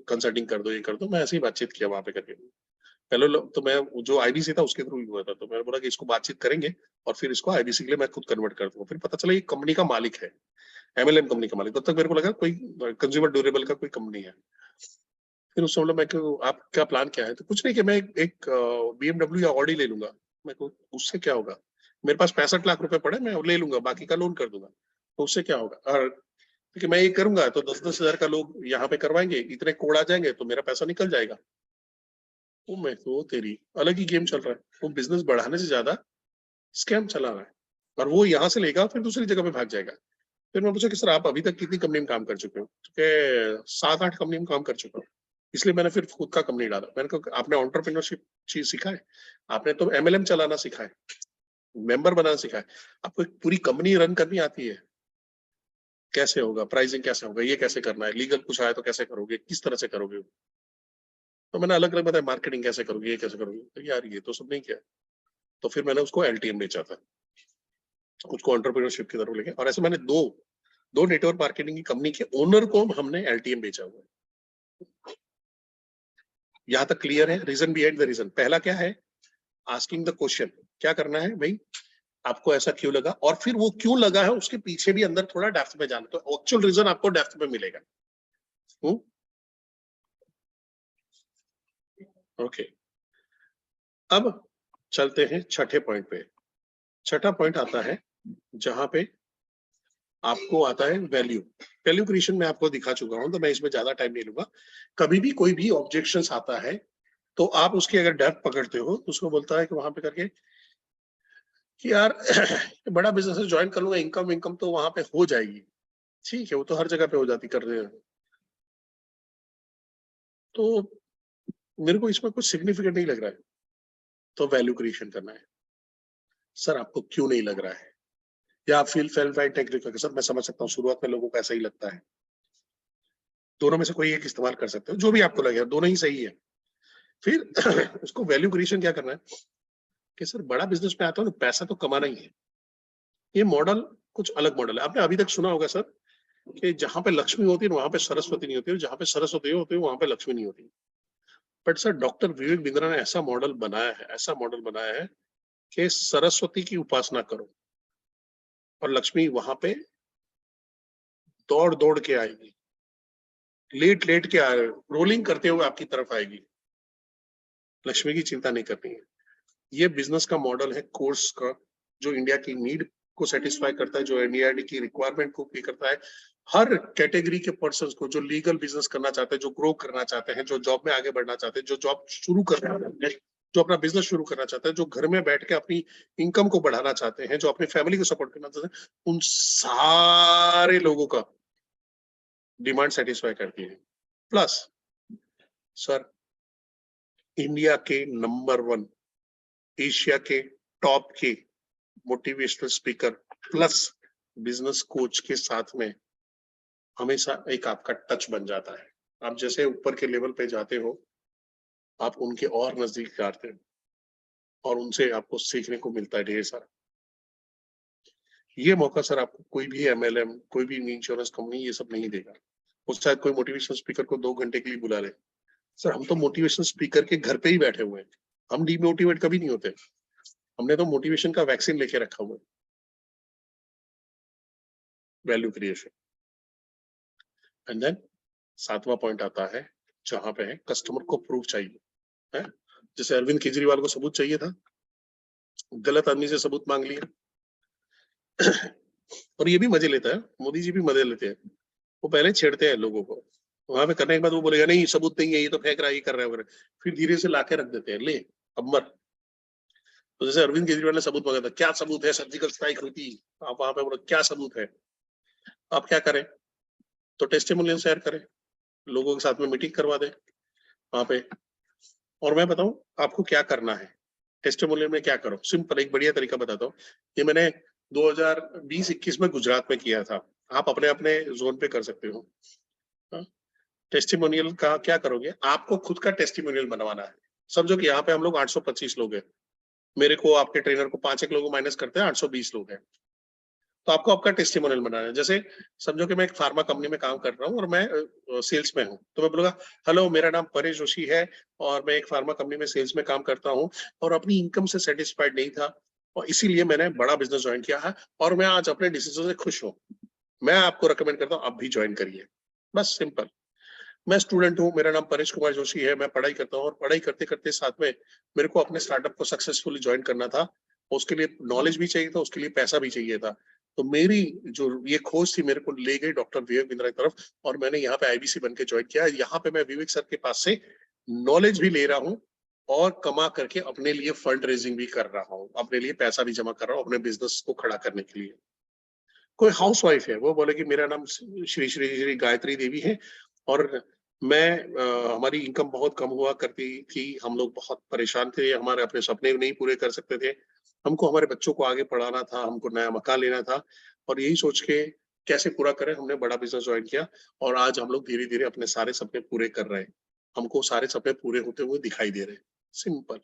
कंसल्टिंग कर दो, ये कर दो। मैं ऐसे ही बातचीत किया वहां पे करके। पहले तो मैं जो आईबीसी था उसके थ्रू ही हुआ था, तो मैंने बोला कि इसको बातचीत करेंगे और फिर इसको आईबीसी के लिए मैं खुद कन्वर्ट कर दूंगा। फिर पता चला ये कंपनी का मालिक है, एमएलएम कंपनी का मालिक। तब तक मेरे को लगा कोई कंज्यूमर ड्यूरेबल का कोई कंपनी है। फिर उस समय मैं आपका प्लान क्या है, तो कुछ नहीं कि मैं एक बीएमडब्ल्यू या ऑडी ले लूंगा। मैं को उससे क्या होगा, मेरे पास 65 लाख रुपए पड़े, मैं ले लूंगा, बाकी का लोन कर दूंगा, तो उससे क्या होगा। और क्योंकि मैं ये करूंगा तो 10-10 हजार का लोग यहाँ पे करवाएंगे, इतने कोड आ जाएंगे तो मेरा पैसा निकल जाएगा। वो मैं तो तेरी अलग ही गेम चल रहा है, वो बिजनेस बढ़ाने से ज्यादा स्कैम चला रहा है, और वो यहाँ से लेगा फिर दूसरी जगह पे भाग जाएगा। फिर मैं पूछा कि सर आप अभी तक कितनी कंपनी में काम कर चुके हो, तो 7-8 कंपनी में काम कर चुका हूँ। इसलिए मैंने फिर खुद का कंपनी डाला। मैंने कहा आपने एंटरप्रेन्योरशिप चीज सीखा है, आपने तो एमएलएम चलाना सीखा है, मेंबर बनाना सीखा है, आपको एक पूरी कंपनी रन करनी आती है, कैसे होगा प्राइसिंग, कैसे होगा, ये कैसे करना है, लीगल कुछ आया तो कैसे करोगे, किस तरह से करोगे। तो मैंने अलग अलग बताया, मार्केटिंग कैसे करोगे, ये कैसे करोगे, तो यार ये तो सब नहीं किया। तो फिर मैंने उसको एलटीएम बेचा था। उसको एंटरप्रेन्योरशिप की तरफ लेके। और ऐसे मैंने दो नेटवर्क मार्केटिंग की कंपनी के ओनर को हमने एलटीएम बेचा हुआ है। यहां तक क्लियर है? रीजन बिहाइंड द रीजन, पहला क्या है, आस्किंग द क्वेश्चन, क्या करना है भाई, आपको ऐसा क्यों लगा, और फिर वो क्यों लगा है उसके पीछे भी अंदर थोड़ा डेप्थ में जाना, तो एक्चुअल रीजन आपको डेप्थ में मिलेगा। ओके, अब चलते हैं छठे पॉइंट पे। छठा पॉइंट आता है जहां पे आपको आता है वैल्यू। वैल्यू क्रिएशन में आपको दिखा चुका हूं, तो मैं इसमें ज्यादा टाइम नहीं लूंगा। कभी भी कोई भी ऑब्जेक्शंस आता है तो आप उसकी अगर डेप्थ पकड़ते हो तो उसको बोलता है कि वहां पे करके कि यार बड़ा बिजनेस ज्वाइन कर लूंगा, इनकम इनकम तो वहां पे हो जाएगी, ठीक है, वो तो हर जगह पे हो जाती कर रहे हैं, तो मेरे को इसमें कुछ सिग्निफिकेंट नहीं लग रहा है, तो वैल्यू क्रिएशन करना है। सर आपको क्यों नहीं लग रहा है, या आप feel fail right technique, sir मैं समझ सकता हूँ शुरुआत में लोगों को ऐसा ही लगता है, दोनों में से कोई एक इस्तेमाल कर सकते हो, जो भी आपको लगे, दोनों ही सही है। फिर उसको वैल्यू क्रिएशन क्या करना है कि सर बड़ा बिजनेस में आता हूँ, पैसा तो कमाना ही है, ये मॉडल कुछ अलग मॉडल है। आपने अभी तक सुना होगा सर कि जहां पे लक्ष्मी होती है वहां पे सरस्वती नहीं होती, और जहां पे सरस्वती होती है वहां पे लक्ष्मी नहीं होती। But sir doctor Vivek Bindra ने ऐसा मॉडल बनाया है, ऐसा मॉडल बनाया है कि सरस्वती की उपासना करो और लक्ष्मी वहां पे दौड़ दौड़ के आएगी, लेट लेट के आए, रोलिंग करते हुए आपकी तरफ आएगी, लक्ष्मी की चिंता नहीं करनी है। ये बिजनेस का मॉडल है कोर्स का, जो इंडिया की नीड को सेटिस्फाई करता है, जो इंडिया की रिक्वायरमेंट को भी करता है। हर कैटेगरी के पर्सन को, जो लीगल बिजनेस करना चाहते हैं, जो ग्रो करना चाहते हैं, जो जॉब में आगे बढ़ना चाहते हैं, जो जॉब शुरू करना चाहते हैं, जो अपना बिजनेस शुरू करना चाहते हैं, जो घर में बैठ के अपनी इनकम को बढ़ाना चाहते हैं, जो अपनी फैमिली को सपोर्ट करना चाहते हैं, उन सारे लोगों का डिमांड सेटिस्फाई करती है। प्लस सर इंडिया के नंबर 1, एशिया के टॉप के motivational speaker plus business coach के साथ में हमेशा एक आपका टच बन जाता है। आप जैसे ऊपर के लेवल पे जाते हो, आप उनके और नजदीक जाते हो और उनसे आपको सीखने को मिलता है ढेर सारा। ये मौका सर आपको कोई भी एमएलएम, कोई भी इंश्योरेंस कंपनी ये सब नहीं देगा। वो शायद कोई मोटिवेशनल स्पीकर को 2 घंटे के लिए बुला ले। सर हम तो मोटिवेशनल स्पीकर के घर पे ही बैठे हुए हैं, हम डीमोटिवेट कभी नहीं होते, हमने तो मोटिवेशन का वैक्सीन लेके रखा हुआ है। Value creation. एंड देन 7वां पॉइंट आता है जहां पे है कस्टमर को प्रूफ चाहिए है। जैसे अरविंद केजरीवाल को सबूत चाहिए था, गलत आदमी से सबूत मांग लिया। और ये भी मजे लेता है, मोदी जी भी मजे लेते हैं, वो पहले छेड़ते हैं लोगों को, वहां पे करने के बाद वो बोलेगा नहीं सबूत नहीं है, ये तो फेंक रहा है, ये कर रहा है वगैरह, फिर धीरे से लाके रख देते हैं, ले अब मर। तो जैसे अरविंद केजरीवाल ने सबूत मांगा था, क्या सबूत है, सर्जिकल स्ट्राइक हुई थी, आप वहां पे बोलो क्या सबूत है, आप क्या करें, तो टेस्टिमोनियल शेयर करें, लोगों के साथ में मीटिंग करवा दें वहां पे। और मैं बताऊं आपको क्या करना है टेस्टिमोनियल में, क्या करो, सिंपल एक बढ़िया तरीका बताता हूँ। ये मैंने 2020-21 में गुजरात में किया था, आप अपने अपने जोन पे कर सकते हो। टेस्टिमोनियल का क्या करोगे, आपको खुद का टेस्टिमोनियल बनवाना है। समझो कि यहाँ पे हम लोग 825 लोग हैं, मेरे को आपके ट्रेनर को 5 एक लोगों माइनस करते हैं, 820 लोग हैं, तो आपको आपका टेस्टिमोनियल बनाना है। जैसे समझो कि मैं एक फार्मा कंपनी में काम कर रहा हूँ और मैं सेल्स में हूँ, तो मैं बोलूंगा हेलो मेरा नाम परेश जोशी है और मैं एक फार्मा कंपनी में सेल्स में काम करता हूँ और अपनी इनकम से सेटिस्फाइड नहीं था और इसीलिए मैंने बड़ा बिजनेस ज्वाइन किया है और मैं आज अपने डिसीजन से खुश हूँ, मैं आपको रिकमेंड करता हूँ आप भी ज्वाइन करिए। बस सिंपल। मैं स्टूडेंट हूँ, मेरा नाम परेश कुमार जोशी है, मैं पढ़ाई करता हूँ और पढ़ाई करते करते साथ में मेरे को अपने स्टार्टअप को सक्सेसफुली ज्वाइन करना था, उसके लिए नॉलेज भी चाहिए था, उसके लिए पैसा भी चाहिए था। तो मेरी जो ये खोज थी मेरे को ले गई डॉक्टर विवेक बिंद्रा की तरफ और मैंने यहाँ पे आईबीसी बन के ज्वाइन किया। यहाँ पे मैं विवेक सर के पास से नॉलेज भी ले रहा हूँ और कमा करके अपने लिए फंड रेजिंग भी कर रहा हूँ, अपने लिए पैसा भी जमा कर रहा हूँ अपने बिजनेस को खड़ा करने के लिए। कोई हाउस वाइफ है वो बोले कि मेरा नाम श्री श्री श्री गायत्री देवी है और मैं हमारी इनकम बहुत कम हुआ करती थी, हम लोग बहुत परेशान थे, हमारे अपने सपने नहीं पूरे कर सकते थे, हमको हमारे बच्चों को आगे पढ़ाना था, हमको नया मकान लेना था और यही सोच के कैसे पूरा करें हमने बड़ा बिजनेस ज्वाइन किया और आज हम लोग धीरे धीरे अपने सारे सपने पूरे कर रहे हैं, हमको सारे सपने पूरे होते हुए दिखाई दे रहे हैं। सिंपल,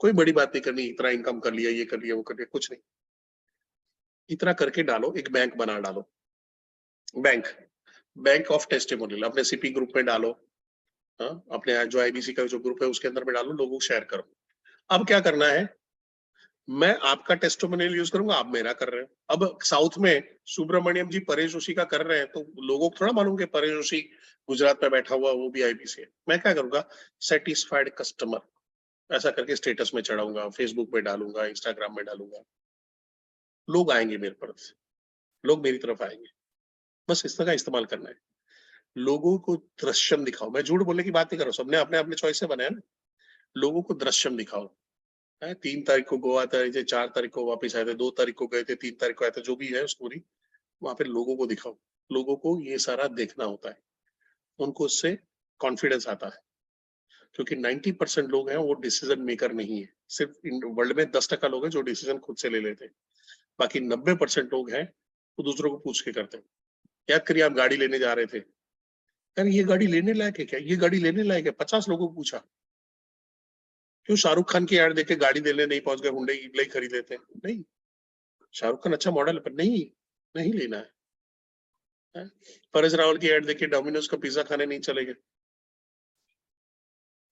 कोई बड़ी बात नहीं करनी, इतना इनकम कर लिया, ये कर लिया, वो कर लिया, कुछ नहीं। इतना करके डालो, एक बैंक बना डालो, बैंक ऑफ टेस्टिमोनियल अपने सीपी ग्रुप में डालो। हाँ, अपने जो आईबीसी का जो ग्रुप है उसके अंदर में डालो, लोगों को शेयर करो। अब क्या करना है, मैं आपका टेस्टिमोनियल यूज करूंगा, आप मेरा कर रहे हो। अब साउथ में सुब्रमण्यम जी परेश जोशी का कर रहे हैं, तो लोगों को थोड़ा मालूम कि परेश जोशी गुजरात में बैठा हुआ वो भी आईबीसी है। मैं क्या करूंगा, सेटिस्फाइड कस्टमर ऐसा करके स्टेटस में चढ़ाऊंगा, फेसबुक पे डालूंगा, इंस्टाग्राम में डालूंगा, लोग आएंगे मेरे तरफ, लोग मेरी तरफ आएंगे। बस इस तरह का इस्तेमाल करना है, लोगों को दृश्यम दिखाओ। मैं झूठ बोलने की बात नहीं कर रहा हूँ, सबने अपने अपने चॉइस से बनाया ना। लोगों को दृश्यम दिखाओ। 3 तारीख को गोवा थे, 4 तारीख को वापस आए थे, 2 तारीख को गए थे, 3 तारीख को आए थे, जो भी है स्टोरी वहां पे लोगों को दिखाओ। लोगों को ये सारा देखना होता है, उनको उससे कॉन्फिडेंस आता है। क्योंकि 90% लोग हैं वो डिसीजन मेकर नहीं है, सिर्फ वर्ल्ड में 10% लोग हैं जो डिसीजन खुद से ले लेते हैं। बाकी 90% लोग हैं वो दूसरों को पूछ के करते हैं। याद करिए, आप गाड़ी लेने जा रहे थे, यार ये गाड़ी लेने लायक है क्या, ये गाड़ी लेने लायक है, 50 लोगों को पूछा। क्यों शाहरुख खान की एड देख के गाड़ी लेने नहीं पहुंच गए, हुंडई खरीद लेते हैं? नहीं, शाहरुख खान अच्छा मॉडल है पर नहीं, नहीं लेना है। परेश रावल की एड देख के डोमिनोज का पिज्जा खाने नहीं चले गए?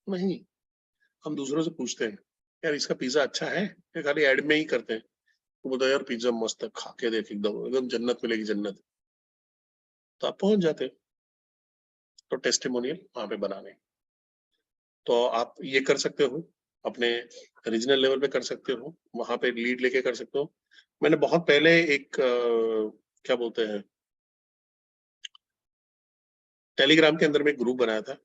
नहीं, हम दूसरों से पूछते हैं, यार इसका पिज्जा अच्छा है, या खाली एड में ही करते हैं? वो बोलता है यार पिज्जा मस्त है, खा के देख, एकदम एकदम जन्नत मिलेगी, जन्नत। तो आप पहुंच जाते। तो टेस्टिमोनियल वहां पे बनाने, तो आप ये कर सकते हो, अपने रीजनल लेवल पे कर सकते हो, वहां पे लीड लेके कर सकते हो। मैंने बहुत पहले एक क्या बोलते हैं, टेलीग्राम के अंदर में एक ग्रुप बनाया था,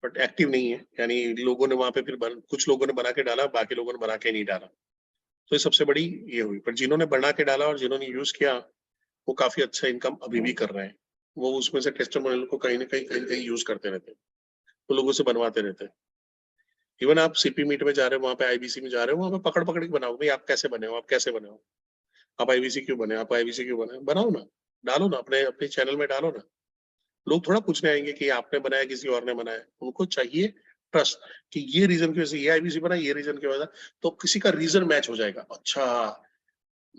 बट एक्टिव नहीं है। यानी लोगों ने वहां पे फिर कुछ लोगों ने बना के डाला, बाकी लोगों ने बना के नहीं डाला। तो ये सबसे बड़ी ये हुई। पर जिन्होंने बना के डाला और जिन्होंने यूज किया, वो काफी अच्छा इनकम अभी भी कर रहे हैं। वो उसमें से टेस्टिमोनियल को कहीं ना कहीं यूज करते रहते हैं, तो लोगों से बनवाते रहते हैं। इवन आप सीपी मीट में जा रहे हो, वहां पे आईबीसी में जा रहे हो, वहां पे पकड़ पकड़ के बनाओ, भाई आप कैसे बने हो, आप कैसे बने हो, आप आईबीसी क्यों बने, आप आईबीसी क्यों बने, बनाओ ना, डालो ना, अपने अपने चैनल में डालो ना। लोग थोड़ा पूछने आएंगे कि आपने बनाया किसी और ने बनाया, उनको चाहिए ट्रस्ट कि ये रीजन की वजह से ये आईबीसी बना, ये रीजन की वजह, तो किसी का रीजन मैच हो जाएगा। अच्छा,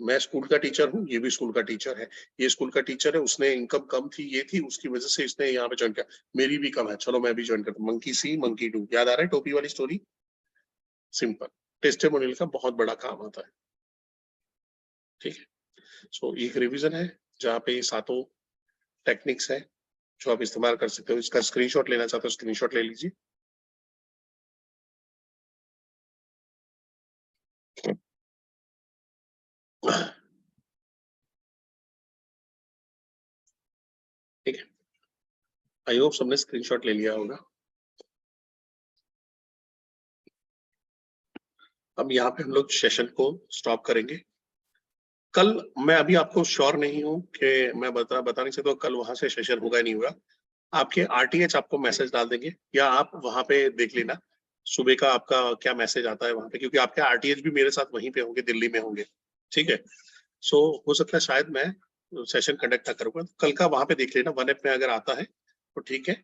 मैं स्कूल का टीचर हूँ, ये भी स्कूल का टीचर है, ये स्कूल का टीचर है, उसने इनकम कम थी, ये थी, उसकी वजह से इसने यहाँ पे ज्वाइन किया, मेरी भी कम है, चलो मैं भी ज्वाइन करता हूँ। मंकी सी मंकी डू, याद आ रहा है टोपी वाली स्टोरी? सिंपल, टेस्टिमोनियल का बहुत बड़ा काम आता है। ठीक है, सो एक रिवीजन है जहाँ पे सातों टेक्निक्स है जो आप इस्तेमाल कर सकते हो। इसका स्क्रीनशॉट लेना चाहते हो, स्क्रीनशॉट ले लीजिए। ठीक है, आई होप सबने स्क्रीनशॉट ले लिया होगा। अब यहाँ पे हम लोग सेशन को स्टॉप करेंगे। कल मैं अभी आपको श्योर नहीं हूँ कि मैं बता नहीं सकता कल वहां से सेशन होगा नहीं होगा। आपके आरटीएच आपको मैसेज डाल देंगे, या आप वहां पे देख लेना सुबह का आपका क्या मैसेज आता है वहां पे, क्योंकि आपके आरटीएच भी मेरे साथ वहीं पे होंगे, दिल्ली में होंगे। ठीक है, सो हो सकता है शायद मैं सेशन कंडक्ट ना करूंगा, तो कल का वहां पे देख लेना, 1 एप में अगर आता है तो ठीक है,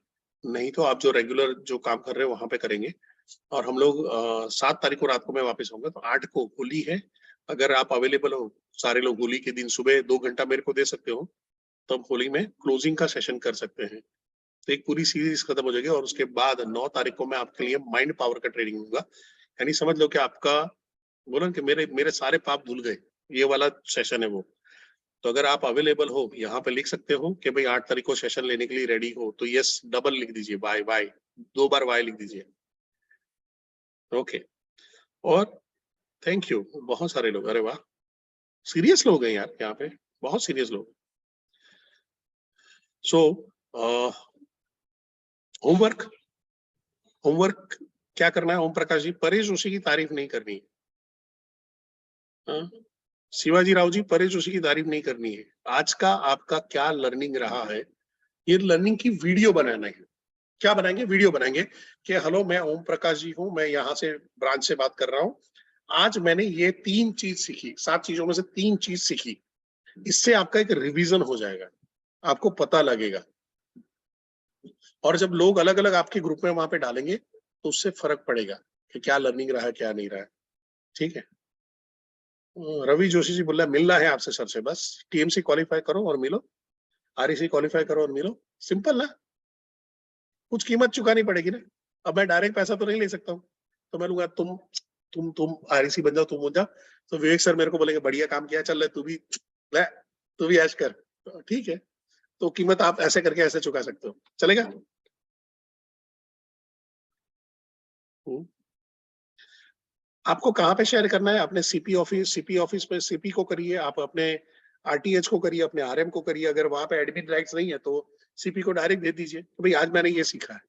नहीं तो आप जो रेगुलर जो काम कर रहे हो वहां पे करेंगे। और हम लोग 7 तारीख को रात को मैं वापस आऊंगा, तो 8 को होली है। अगर आप अवेलेबल हो, सारे लोग होली के दिन सुबह 2 घंटा मेरे को दे सकते हो, तो हम होली में क्लोजिंग का सेशन कर सकते हैं। तो एक पूरी सीरीज खत्म हो जाएगी, और उसके बाद 9 तारीख को मैं आपके लिए माइंड पावर का ट्रेनिंग दूंगा। यानी समझ लो कि आपका, बोलो ना कि मेरे मेरे सारे पाप धुल गए, ये वाला सेशन है वो। तो अगर आप अवेलेबल हो, यहाँ पे लिख सकते हो कि भाई 8 तारीख को सेशन लेने के लिए रेडी हो, तो यस डबल लिख दीजिए, वाई वाई, 2 बार वाई लिख दीजिए। ओके, और थैंक यू, बहुत सारे लोग, अरे वाह, सीरियस लोग हैं यार यहाँ पे, बहुत सीरियस लोग। सो होमवर्क, होमवर्क क्या करना है ओम प्रकाश जी, परेश जोशी की तारीफ नहीं करनी है। हाँ? शिवाजी राव जी, परेश जोशी की तारीफ नहीं करनी है। आज का आपका क्या लर्निंग रहा है, ये लर्निंग की वीडियो बनाना है। क्या बनाएंगे, वीडियो बनाएंगे कि हेलो मैं ओम प्रकाश जी हूँ, मैं यहाँ से ब्रांच से बात कर रहा हूँ, आज मैंने ये 3 चीज सीखी, 7 चीजों में से 3 चीज सीखी। इससे आपका एक रिवीजन हो जाएगा, आपको पता लगेगा। और जब लोग अलग अलग आपके ग्रुप में वहां पे डालेंगे, तो उससे फर्क पड़ेगा कि क्या लर्निंग रहा है क्या नहीं रहा है। ठीक है। रवि जोशी जी बोल रहा है मिलना है आपसे सर से, बस टीएमसी क्वालिफाई करो और मिलो, आरईसी क्वालिफाई करो और मिलो, सिंपल ना, कुछ कीमत चुकानी पड़ेगी ना। अब मैं डायरेक्ट पैसा तो नहीं ले सकता हूँ, तो मैं लूंगा तुम आरईसी बन जाओ, तुम हो जाओ, तो विवेक सर मेरे को बोलेंगे बढ़िया काम किया, चल ले तू भी, ले तू भी ऐश कर, तो ठीक है, तो कीमत आप ऐसे करके ऐसे चुका सकते हो, चलेगा। आपको कहाँ पे शेयर करना है, अपने सीपी ऑफिस पे सीपी को करिए, आप अपने आरटीएच को करिए, अपने आरएम को करिए, अगर वहां पे एडमिन राइट्स नहीं है तो सीपी को डायरेक्ट भेज दीजिए तो भाई आज मैंने ये सीखा है।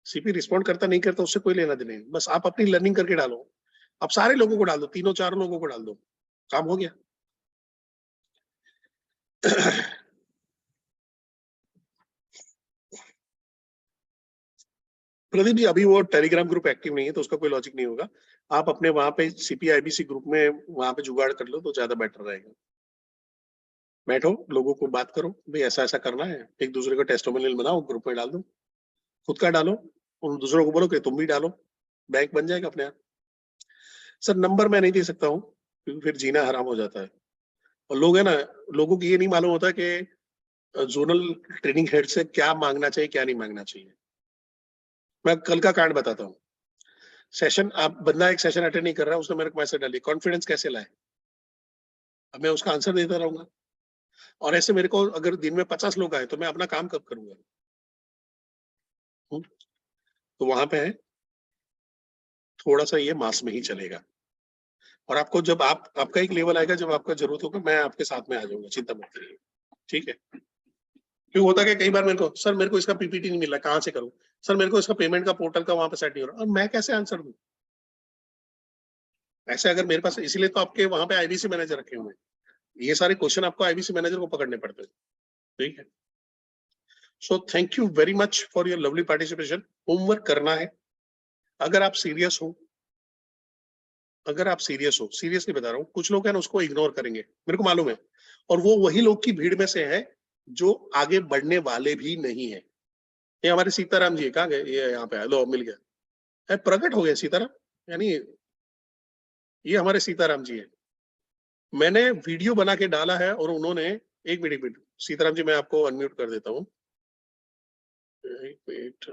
सीपी रिस्पॉन्ड करता नहीं करता उससे कोई लेना देना नहीं, बस आप अपनी लर्निंग करके डालो, आप सारे लोगों को डाल दो, तीनों चारों लोगों को डाल दो, काम हो गया। प्रदीप जी अभी वो टेलीग्राम ग्रुप एक्टिव नहीं है तो उसका कोई लॉजिक नहीं होगा, आप अपने वहां पे सीपीआईबीसी ग्रुप में वहां पे जुगाड़ कर लो तो ज्यादा बेटर रहेगा। बैठो, लोगों को बात करो, भाई ऐसा ऐसा करना है, एक दूसरे को टेस्टिमोनियल बनाओ, ग्रुप में डाल दो, खुद का डालो, उन दूसरों को बोलो कि तुम भी डालो, बैंक बन जाएगा अपने आप। सर नंबर मैं नहीं दे सकता हूँ क्योंकि फिर जीना हराम हो जाता है, और लोग है ना, लोगों को ये नहीं मालूम होता कि जोनल ट्रेनिंग हेड से क्या मांगना चाहिए क्या नहीं मांगना चाहिए। मैं कल का कांड बताता हूँ, सेशन आप बंदा एक सेशन अटेंड नहीं कर रहा है, उसने मेरे को मैसेज डाली कॉन्फिडेंस कैसे लाए, अब मैं उसका आंसर देता रहूंगा, और ऐसे मेरे को अगर दिन में 50 लोग आए तो मैं अपना काम कब करूंगा। तो वहां पे है थोड़ा सा ये मास में ही चलेगा, और आपको जब आपका एक लेवल आएगा जब आपका जरूरत होगा मैं आपके साथ में आ जाऊंगा, चिंता मत करिए, ठीक है। क्यों होता है कि कई बार मेरे को सर मेरे को इसका पीपीटी नहीं मिल रहा, कहाँ से करूं, सर मेरे को इसका पेमेंट का पोर्टल का वहां पे सेट नहीं हो रहा, और मैं कैसे आंसर दूं ऐसे, अगर मेरे पास, इसीलिए तो आपके वहां पे आईबीसी मैनेजर रखे हुए हैं, ये सारे क्वेश्चन आपको आईबीसी मैनेजर को पकड़ने पड़ते हैं, ठीक है। So thank you very much for your lovely participation. Homework करना है, अगर आप सीरियस हो, अगर आप सीरियस हो, सीरियसली बता रहा हूँ, कुछ लोग हैं ना उसको इग्नोर करेंगे, मेरे को मालूम है, और वो वही लोग की भीड़ में से है जो आगे बढ़ने वाले भी नहीं है। ये हमारे सीताराम जी कहाँ गए, ये यहाँ पे लो मिल गया है, प्रकट हो गया सीताराम, यानी ये हमारे सीताराम जी है। मैंने वीडियो बना के डाला है और उन्होंने, एक मिनट सीताराम जी मैं आपको अनम्यूट कर देता हूँ, एक मिनट,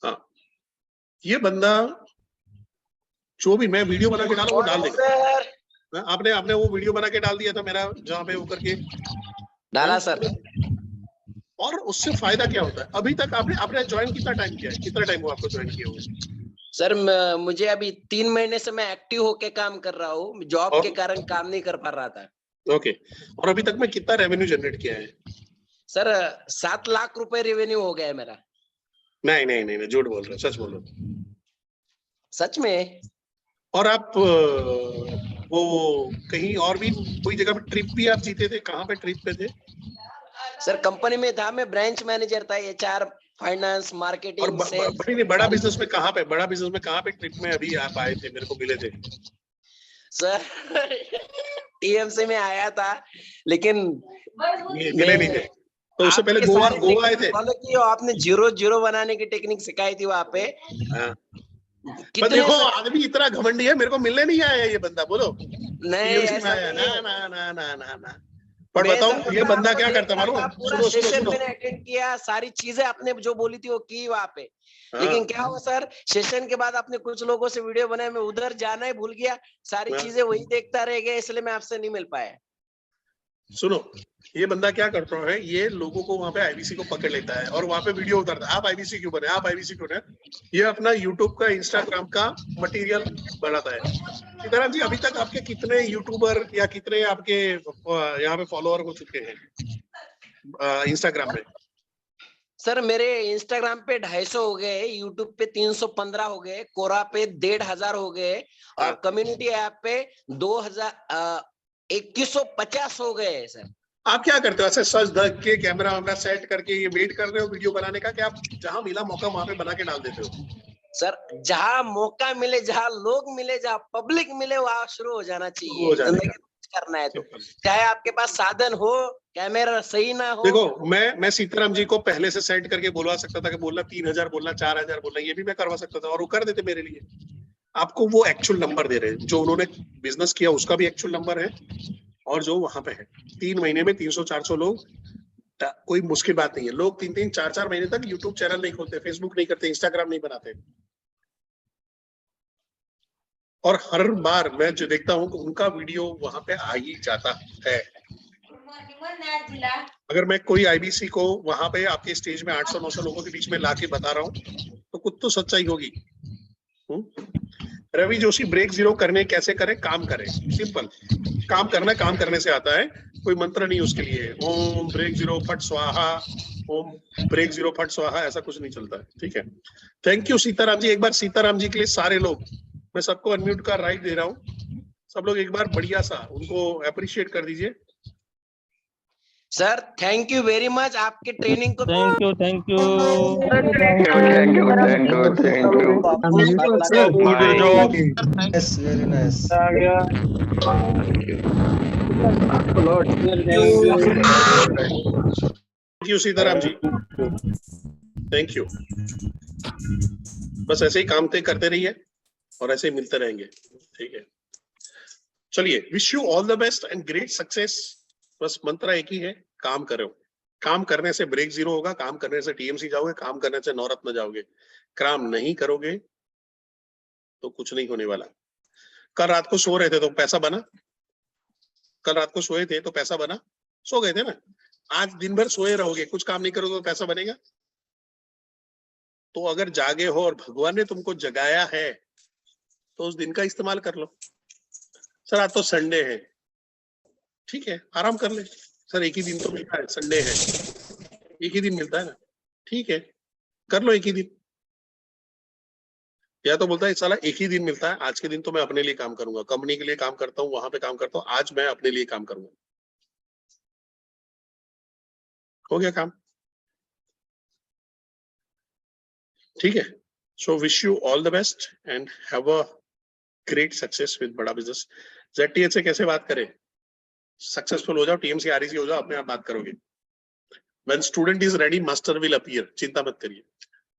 हाँ, ये बंदा जो भी मैं वीडियो बना के डाला वो डाल देगा, आपने आपने वो वीडियो बना के डाल दिया था मेरा जहाँ पे वो करके डाला सर। और उससे फायदा क्या होता है, अभी तक आपने आपने ज्वाइन कितना टाइम किया है, कितना टाइम हुआ आपको ज्वाइन किया हुआ? सर मुझे अभी 3 महीने से मैं एक्टिव होके काम कर रहा हूँ, जॉब के कारण काम नहीं कर पा रहा था। ओके, और अभी तक में कितना रेवेन्यू जनरेट किया है? सर 7 लाख रुपए रेवेन्यू हो गया है मेरा। नहीं नहीं नहीं, झूठ बोल रहे, सच बोलो। सच में। और आप वो कहीं और भी कोई जगह पे ट्रिप भी आप जीते थे, कहाँ पे ट्रिप पे थे? सर कंपनी में था, मैं ब्रांच मैनेजर था, एचआर, फाइनेंस, मार्केटिंग, और बड़ा बिजनेस में कहाँ पे, बड़ा बिजनेस में कहाँ पे ट्रिप में अभी आप आए थे, मेरे को मिले थे? सर टीएमसी में आया था, लेकिन मिले नहीं थे, तो उससे पहले गोवा आए थे? आपने 0-0 बनाने की टेक्निक सिखाई थी वहां पे। पर देखो आदमी इतना घमंडी है, मेरे को मिलने नहीं आया ये बंदा, बोलो नहीं ऐसा आया ना ना ना ना ना ना। पर बताओ ये बंदा क्या करता मालूम? सुनो सुनो, मैंने अटेंड किया, सारी चीजें आपने जो बोली थी वो की वहां पे, लेकिन क्या हुआ सर, सेशन के बाद आपने कुछ लोगों से वीडियो बनाया, मैं उधर जाना ही भूल गया, सारी चीजें वही देखता रह गया, इसलिए मैं आपसे नहीं मिल पाया। सुनो, ये बंदा क्या करता है, ये लोगों को वहां पे आईबीसी को पकड़ लेता है और वहां पे वीडियो उतारता है, आप आईबीसी क्यों बने, आप आईबीसी क्यों बने, ये अपना यूट्यूब का, इंस्टाग्राम का मटेरियल बढ़ाता है। सीताराम जी अभी तक आपके कितने यूट्यूबर या कितने आपके यहाँ पे फॉलोअर हो चुके हैं इंस्टाग्राम में? सर मेरे इंस्टाग्राम पे 250 हो गए, यूट्यूब पे 315 हो गए, कोरा पे 1500 हो गए, और कम्युनिटी ऐप पे 2150 हो गए। सर आप क्या करते हो, ऐसे सच धक के कैमरा वैमरा सेट करके ये वेट कर रहे हो वीडियो बनाने का, कि आप जहां मिला मौका वहां पे बना के डाल देते हो? सर जहां मौका मिले, जहां लोग मिले, जहां पब्लिक मिले, वहां शुरू हो जाना चाहिए। करना है तो, चाहे आपके पास साधन हो, कैमरा सही ना हो। देखो मैं सीताराम जी को पहले से सेट करके बोलवा सकता था कि बोलना 3000 बोलना 4000 बोलना, ये भी मैं करवा सकता था और वो कर देते मेरे लिए। आपको वो एक्चुअल नंबर दे रहे हैं, जो उन्होंने बिजनेस किया उसका भी एक्चुअल नंबर है और जो वहां पे है। 3 महीने में 300-400 लोग, कोई मुश्किल बात नहीं है। लोग 3-3 4-4 महीने तक यूट्यूब चैनल नहीं खोलते, फेसबुक नहीं करते, इंस्टाग्राम नहीं बनाते, और हर बार मैं जो देखता हूँ कि उनका वीडियो वहां पे आ ही जाता है। अगर मैं कोई आईबीसी को वहां पे आपके स्टेज में 800-900 लोगों के बीच में लाके बता रहा हूँ तो कुछ तो सच्चाई होगी। रवि जोशी ब्रेक जीरो करने कैसे करें? काम करें, सिंपल। काम करना काम करने से आता है, कोई मंत्र नहीं उसके लिए। ओम ब्रेक जीरो फट स्वाहा, ओम ब्रेक जीरो फट स्वाहा, ऐसा कुछ नहीं चलता है। ठीक है, थैंक यू सीताराम जी। एक बार सीताराम जी के लिए सारे लोग, मैं सबको अनम्यूट का राइट दे रहा हूँ, सब लोग एक बार बढ़िया सा उनको अप्रिशिएट कर दीजिए। Sir thank you very much, आपके ट्रेनिंग को thank you Thank you, thank you. Yes, very nice. Thank you Sitaram ji, thank you. बस ऐसे ही काम तय करते रहिए और ऐसे ही मिलते रहेंगे। ठीक है, चलिए, wish you all the best and great success. बस मंत्र एक ही है, काम करो। काम करने से ब्रेक जीरो होगा, काम करने से टीएमसी जाओगे, काम करने से नवरत्न जाओगे। काम नहीं करोगे तो कुछ नहीं होने वाला। कल रात को सो रहे थे तो पैसा बना? कल रात को सोए थे तो पैसा बना? सो गए थे ना। आज दिन भर सोए रहोगे, कुछ काम नहीं करोगे तो पैसा बनेगा? तो अगर जागे हो और भगवान ने तुमको जगाया है तो उस दिन का इस्तेमाल कर लो। सर आज तो संडे है, ठीक है, आराम कर ले। सर एक ही दिन तो मिलता है, संडे है, एक ही दिन मिलता है ना, ठीक है, कर लो एक ही दिन। या तो बोलता है साला एक ही दिन मिलता है, आज के दिन तो मैं अपने लिए काम करूंगा, कंपनी के लिए काम करता हूँ, वहां पे काम करता हूँ, आज मैं अपने लिए काम करूंगा। हो गया काम, ठीक है। So wish you all the best and have a great success with बड़ा बिजनेस। ZTH से कैसे बात करें? सक्सेसफुल हो जाओ, टीएमसी आरईसी हो जाओ, अपने आप बात करोगे। When student is ready, master will appear। चिंता मत करिए,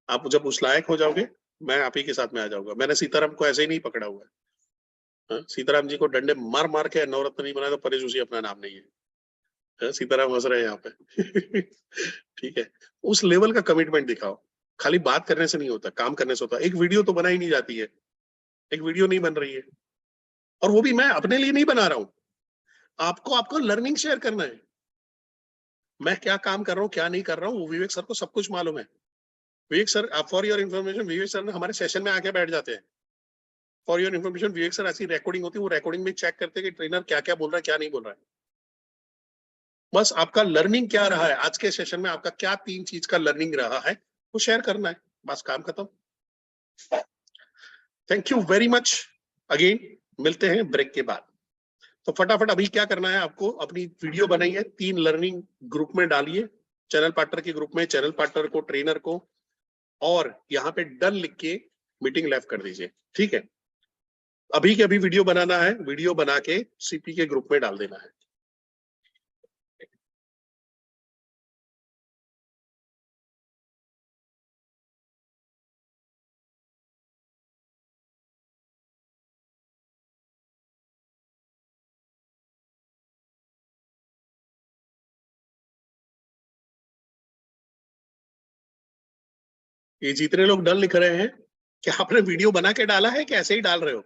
आप जब उस लायक हो जाओगे मैं आप ही के साथ में आ जाऊंगा। मैंने सीताराम को ऐसे ही नहीं पकड़ा हुआ है। सीताराम जी को डंडे मार मार के नवरत्न नहीं बनाया तो परेश जोशी अपना नाम नहीं है। सीताराम हंस रहे हैं यहाँ पे। ठीक है, उस लेवल का कमिटमेंट दिखाओ। खाली बात करने से नहीं होता, काम करने से होता। एक वीडियो तो बनाई नहीं जाती है, एक वीडियो नहीं बन रही है, और वो भी मैं अपने लिए नहीं बना रहा हूं। आपको लर्निंग शेयर करना है। मैं क्या काम कर रहा हूँ, क्या नहीं कर रहा हूँ, वो विवेक सर को सब कुछ मालूम है। Vivek sir, for your information, Vivek sir ने हमारे सेशन में आके बैठ जाते हैं। For your information, Vivek sir ऐसी रिकॉर्डिंग होती है, वो रिकॉर्डिंग में चेक करते हैं कि ट्रेनर क्या क्या बोल रहा है, क्या नहीं बोल रहा है। बस आपका लर्निंग क्या रहा है आज के सेशन में, आपका क्या 3 चीज का लर्निंग रहा है वो शेयर करना है, बस काम खत्म। Thank you very much again, मिलते हैं ब्रेक के बाद। तो फटाफट अभी क्या करना है, आपको अपनी वीडियो बनाइए, 3 लर्निंग ग्रुप में डालिए, चैनल पार्टनर के ग्रुप में, चैनल पार्टनर को, ट्रेनर को, और यहाँ पे डन लिख के मीटिंग लेफ्ट कर दीजिए। ठीक है, अभी के अभी वीडियो बनाना है, वीडियो बना के सीपी के ग्रुप में डाल देना है। ये जितने लोग डन लिख रहे हैं, क्या आपने वीडियो बना के डाला है कि ऐसे ही डाल रहे हो?